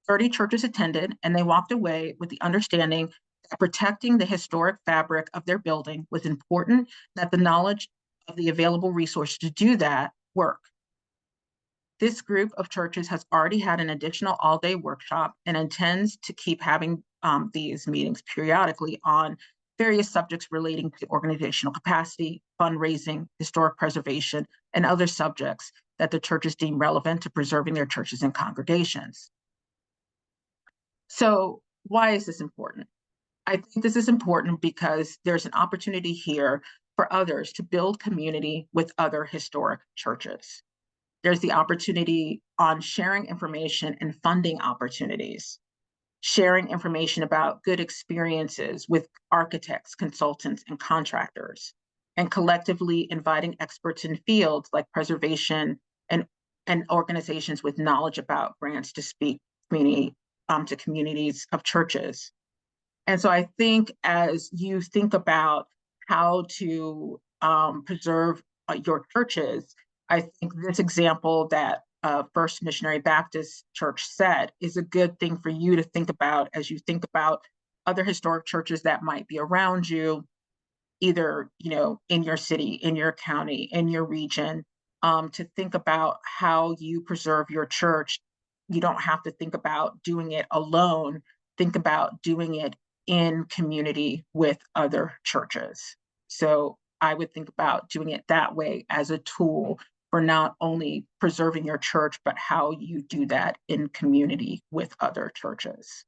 30 churches attended, and they walked away with the understanding that protecting the historic fabric of their building was important, that the knowledge of the available resources to do that work. This group of churches has already had an additional all-day workshop and intends to keep having these meetings periodically on various subjects relating to organizational capacity, fundraising, historic preservation, and other subjects that the churches deem relevant to preserving their churches and congregations. So why is this important? I think this is important because there's an opportunity here for others to build community with other historic churches. There's the opportunity on sharing information and funding opportunities, sharing information about good experiences with architects, consultants, and contractors, and collectively inviting experts in fields like preservation and organizations with knowledge about grants to speak to communities of churches. And so I think as you think about how to preserve your churches, I think this example that First Missionary Baptist Church said is a good thing for you to think about as you think about other historic churches that might be around you, either in your city, in your county, in your region, to think about how you preserve your church. You don't have to think about doing it alone. Think about doing it in community with other churches. So I would think about doing it that way as a tool for not only preserving your church, but how you do that in community with other churches.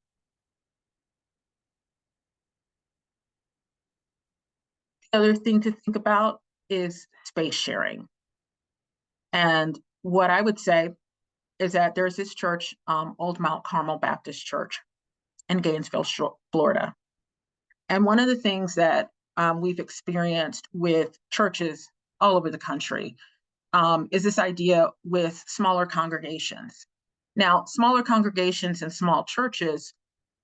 The other thing to think about is space sharing. And what I would say is that there's this church, Old Mount Carmel Baptist Church in Gainesville, Florida. And one of the things that we've experienced with churches all over the country is this idea with smaller congregations. Now, smaller congregations and small churches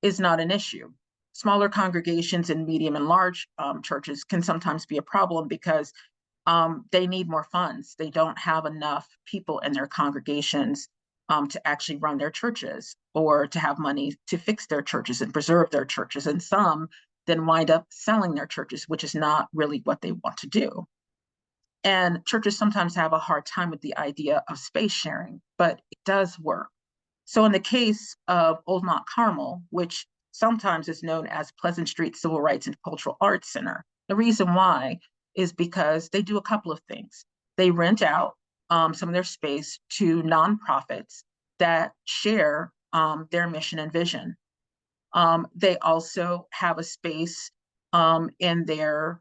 is not an issue. Smaller congregations and medium and large churches can sometimes be a problem because they need more funds. They don't have enough people in their congregations to actually run their churches or to have money to fix their churches and preserve their churches. And some then wind up selling their churches, which is not really what they want to do. And churches sometimes have a hard time with the idea of space sharing, but it does work. So in the case of Old Mont Carmel, which sometimes is known as Pleasant Street Civil Rights and Cultural Arts Center, the reason why is because they do a couple of things. They rent out some of their space to nonprofits that share their mission and vision. They also have a space in their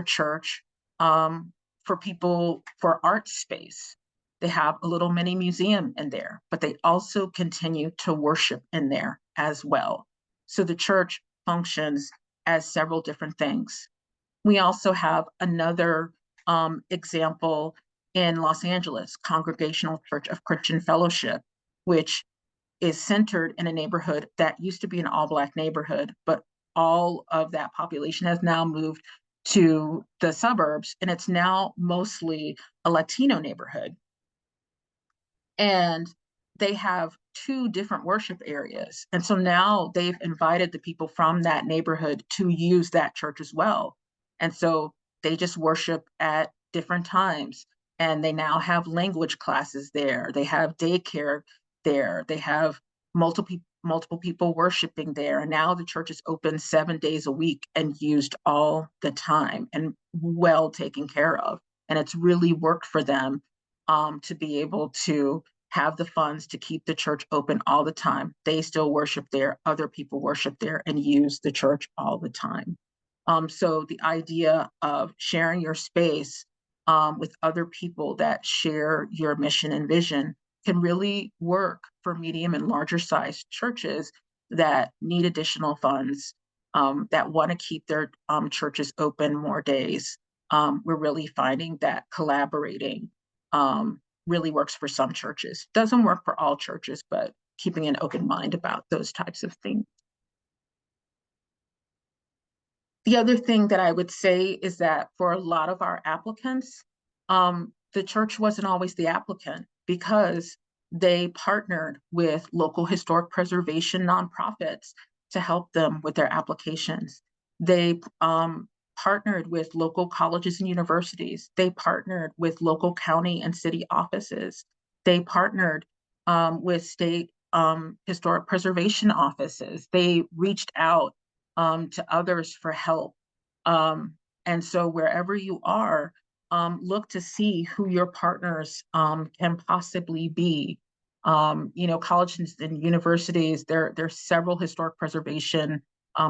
church for people for art space. They have a little mini museum in there, but they also continue to worship in there as well. So the church functions as several different things. We also have another example in Los Angeles, Congregational Church of Christian Fellowship, which is centered in a neighborhood that used to be an all-Black neighborhood, but all of that population has now moved to the suburbs, and it's now mostly a Latino neighborhood. And they have 2 different worship areas. And so now they've invited the people from that neighborhood to use that church as well. And so they just worship at different times. And they now have language classes there. They have daycare there. They have multiple people worshiping there. And now the church is open 7 days a week and used all the time and well taken care of. And it's really worked for them to be able to have the funds to keep the church open all the time. They still worship there, other people worship there and use the church all the time. So the idea of sharing your space with other people that share your mission and vision can really work for medium and larger sized churches that need additional funds, that want to keep their churches open more days. We're really finding that collaborating really works for some churches. Doesn't work for all churches, but keeping an open mind about those types of things. The other thing that I would say is that for a lot of our applicants, the church wasn't always the applicant because they partnered with local historic preservation nonprofits to help them with their applications. They partnered with local colleges and universities. They partnered with local county and city offices. They partnered with state historic preservation offices. They reached out to others for help. And so wherever you are, look to see who your partners can possibly be. Colleges and universities, there's several historic preservation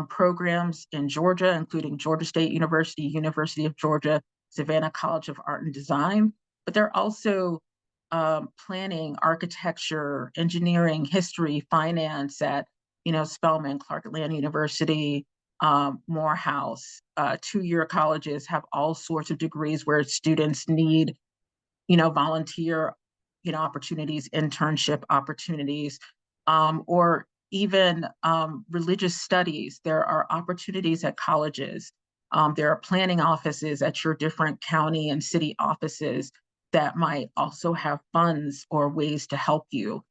programs in Georgia, including Georgia State University, University of Georgia, Savannah College of Art and Design, but they're also planning, architecture, engineering, history, finance at, Spelman, Clark Atlanta University, Morehouse. 2-year colleges have all sorts of degrees where students need, volunteer, opportunities, internship opportunities, or even religious studies. There are opportunities at colleges. There are planning offices at your different county and city offices that might also have funds or ways to help you.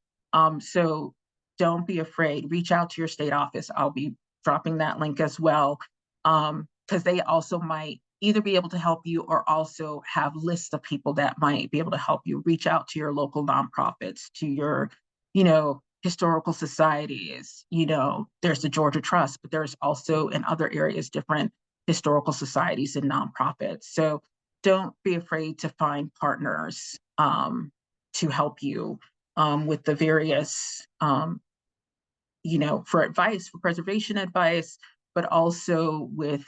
So don't be afraid. Reach out to your state office. I'll be dropping that link as well, because they also might either be able to help you or also have lists of people that might be able to help you. Reach out to your local nonprofits, to your, historical societies. There's the Georgia Trust, but there's also in other areas different historical societies and nonprofits. So don't be afraid to find partners to help you with the various, for advice, for preservation advice, but also with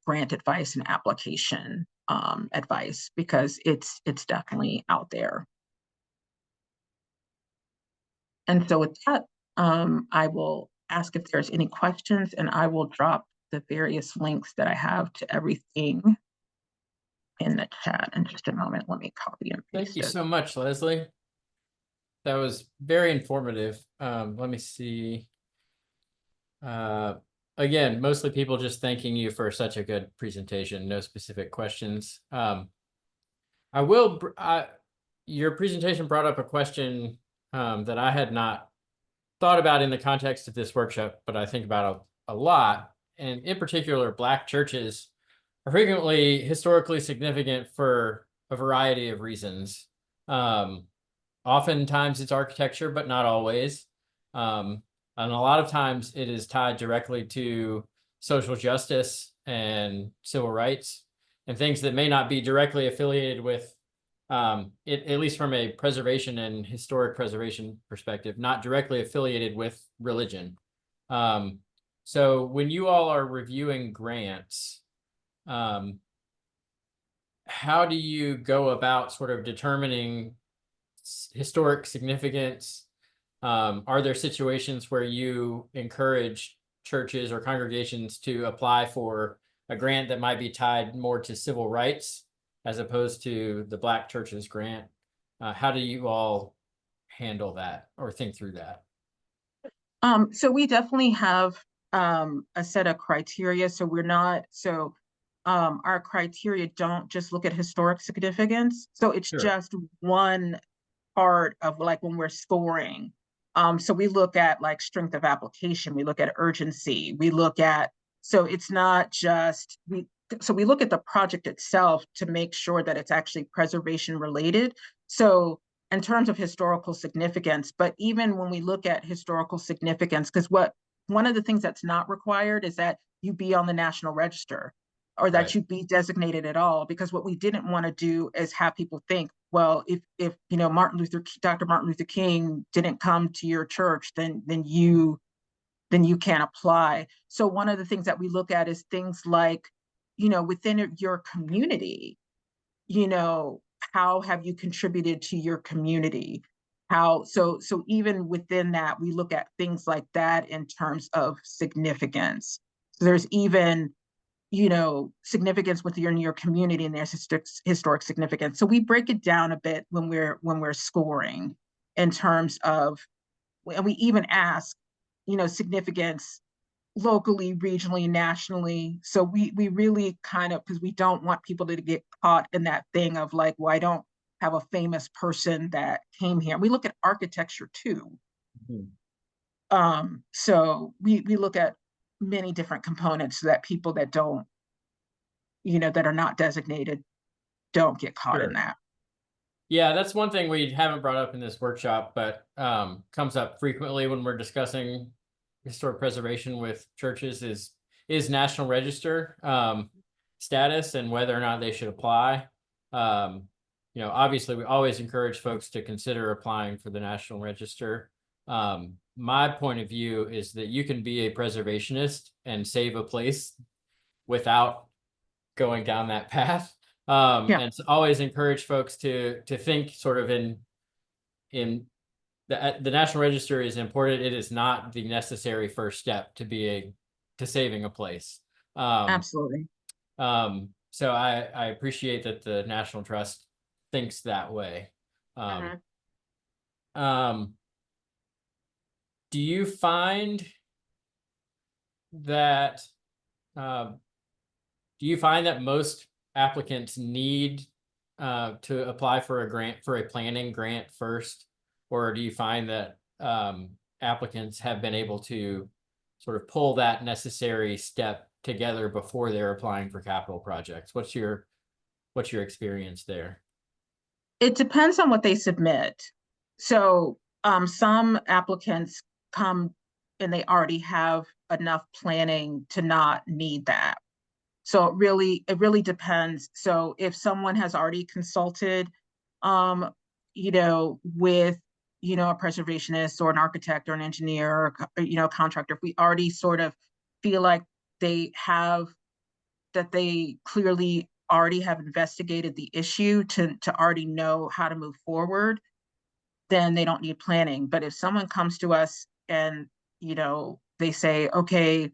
grant advice and application advice, because it's definitely out there. And so with that, I will ask if there's any questions, and I will drop the various links that I have to everything in the chat in just a moment. Let me copy and paste Thank you it. so much, Leslie. That was very informative. Let me see. Again, mostly people just thanking you for such a good presentation. No specific questions. Your presentation brought up a question that I had not thought about in the context of this workshop, but I think about a lot, and in particular, Black churches are frequently historically significant for a variety of reasons. Oftentimes it's architecture, but not always. And a lot of times it is tied directly to social justice and civil rights and things that may not be directly affiliated with, at least from a preservation and historic preservation perspective, not directly affiliated with religion. So when you all are reviewing grants, how do you go about sort of determining historic significance? Are there situations where you encourage churches or congregations to apply for a grant that might be tied more to civil rights as opposed to the Black churches grant? How do you all handle that or think through that? So we definitely have a set of criteria. So we're not, so our criteria don't just look at historic significance. So it's Sure. just one part of like when we're scoring. So we look at like strength of application, we look at urgency, we look at, so it's not just, so we look at the project itself to make sure that it's actually preservation related. So in terms of historical significance, but even when we look at historical significance, because one of the things that's not required is that you be on the National Register or that you be designated at all, because what we didn't want to do is have people think, well, if you know Dr. Martin Luther King didn't come to your church, then you can't apply. So one of the things that we look at is things like, you know, within your community, you know, how have you contributed to your community? How, so even within that, we look at things like that in terms of significance. So there's even, you know, significance within your community, and there's historic significance. So we break it down a bit when we're scoring in terms of, and we even ask, you know, significance locally, regionally, nationally. So we really kind of, because we don't want people to get caught in that thing of like, well, I don't have a famous person that came here. We look at architecture too. So we look at many different components so that people that don't, you know, that are not designated don't get caught in that. Yeah, that's one thing we haven't brought up in this workshop, but comes up frequently when we're discussing historic preservation with churches is National Register status and whether or not they should apply. You know, obviously we always encourage folks to consider applying for the National Register. My point of view is that you can be a preservationist and save a place without going down that path. And always encourage folks to think sort of in the National Register is important. It is not the necessary first step to saving a place. Absolutely. So I appreciate that the National Trust thinks that way. Do you find that most applicants need to apply for a grant, for a planning grant first, or do you find that applicants have been able to sort of pull that necessary step together before they're applying for capital projects? What's your experience there? It depends on what they submit. So some applicants come and they already have enough planning to not need that. So it really depends. So if someone has already consulted, you know, with, you know, a preservationist or an architect or an engineer or, you know, contractor, if we already sort of feel like they clearly already have investigated the issue to already know how to move forward, then they don't need planning. But if someone comes to us and, you know, they say, okay,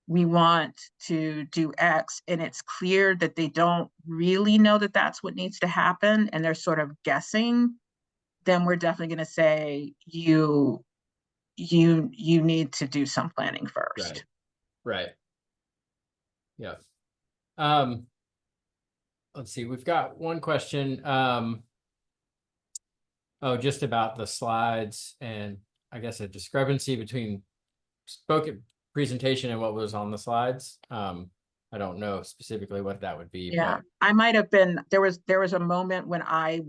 we want to do X, and it's clear that they don't really know that that's what needs to happen, and they're sort of guessing, then we're definitely going to say you need to do some planning first. Right. Yeah. Let's see. We've got one question. Just about the slides and I guess a discrepancy between spoken presentation and what was on the slides. I don't know specifically what that would be, Yeah, but I might have been, there was a moment when I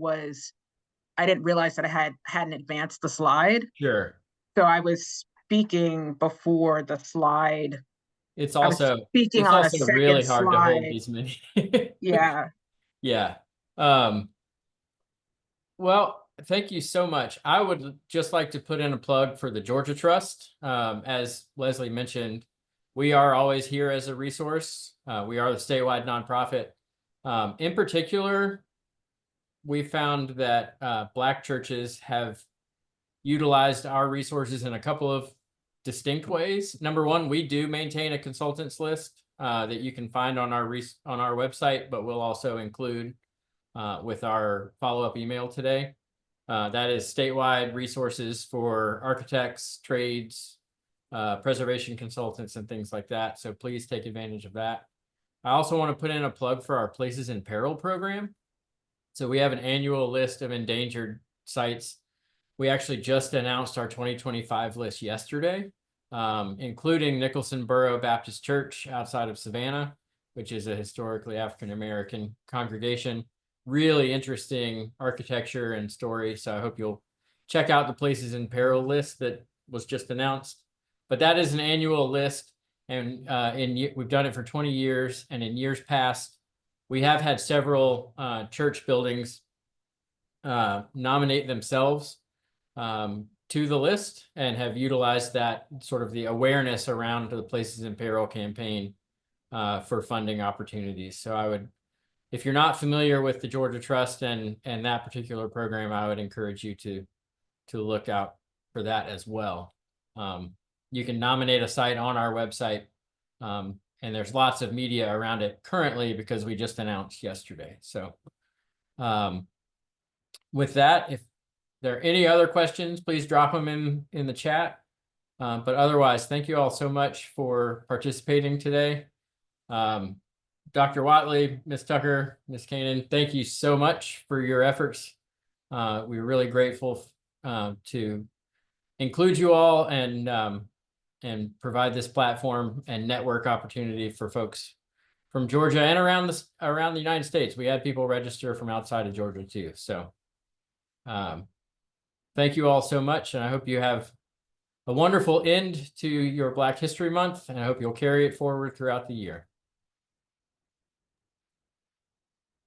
didn't realize that I hadn't advanced the slide. sure. So I was speaking before the slide. It's I was also speaking on a really second hard to hold slide. these many. Yeah. Yeah. Well, thank you so much. I would just like to put in a plug for the Georgia Trust. As Leslie mentioned, we are always here as a resource. We are the statewide nonprofit. In particular, we found that Black churches have utilized our resources in a couple of distinct ways. Number one, we do maintain a consultants list that you can find on our website, but we'll also include with our follow-up email today. That is statewide resources for architects, trades, preservation consultants, and things like that. So please take advantage of that. I also want to put in a plug for our Places in Peril program. So we have an annual list of endangered sites. We actually just announced our 2025 list yesterday, including Nicholson Borough Baptist Church outside of Savannah, which is a historically African-American congregation. Really interesting architecture and story. So I hope you'll check out the Places in Peril list that was just announced. But that is an annual list, and we've done it for 20 years. And in years past, we have had several church buildings nominate themselves to the list and have utilized that sort of the awareness around the Places in Peril campaign for funding opportunities. So I would, if you're not familiar with the Georgia Trust and that particular program, I would encourage you to look out for that as well. You can nominate a site on our website, and there's lots of media around it currently because we just announced yesterday. So with that, if there are any other questions, please drop them in the chat. But otherwise, thank you all so much for participating today. Dr. Watley, Ms. Tucker, Ms. Canaan, thank you so much for your efforts. We're really grateful to include you all and provide this platform and network opportunity for folks from Georgia and around the United States. We had people register from outside of Georgia too. So thank you all so much, and I hope you have a wonderful end to your Black History Month, and I hope you'll carry it forward throughout the year.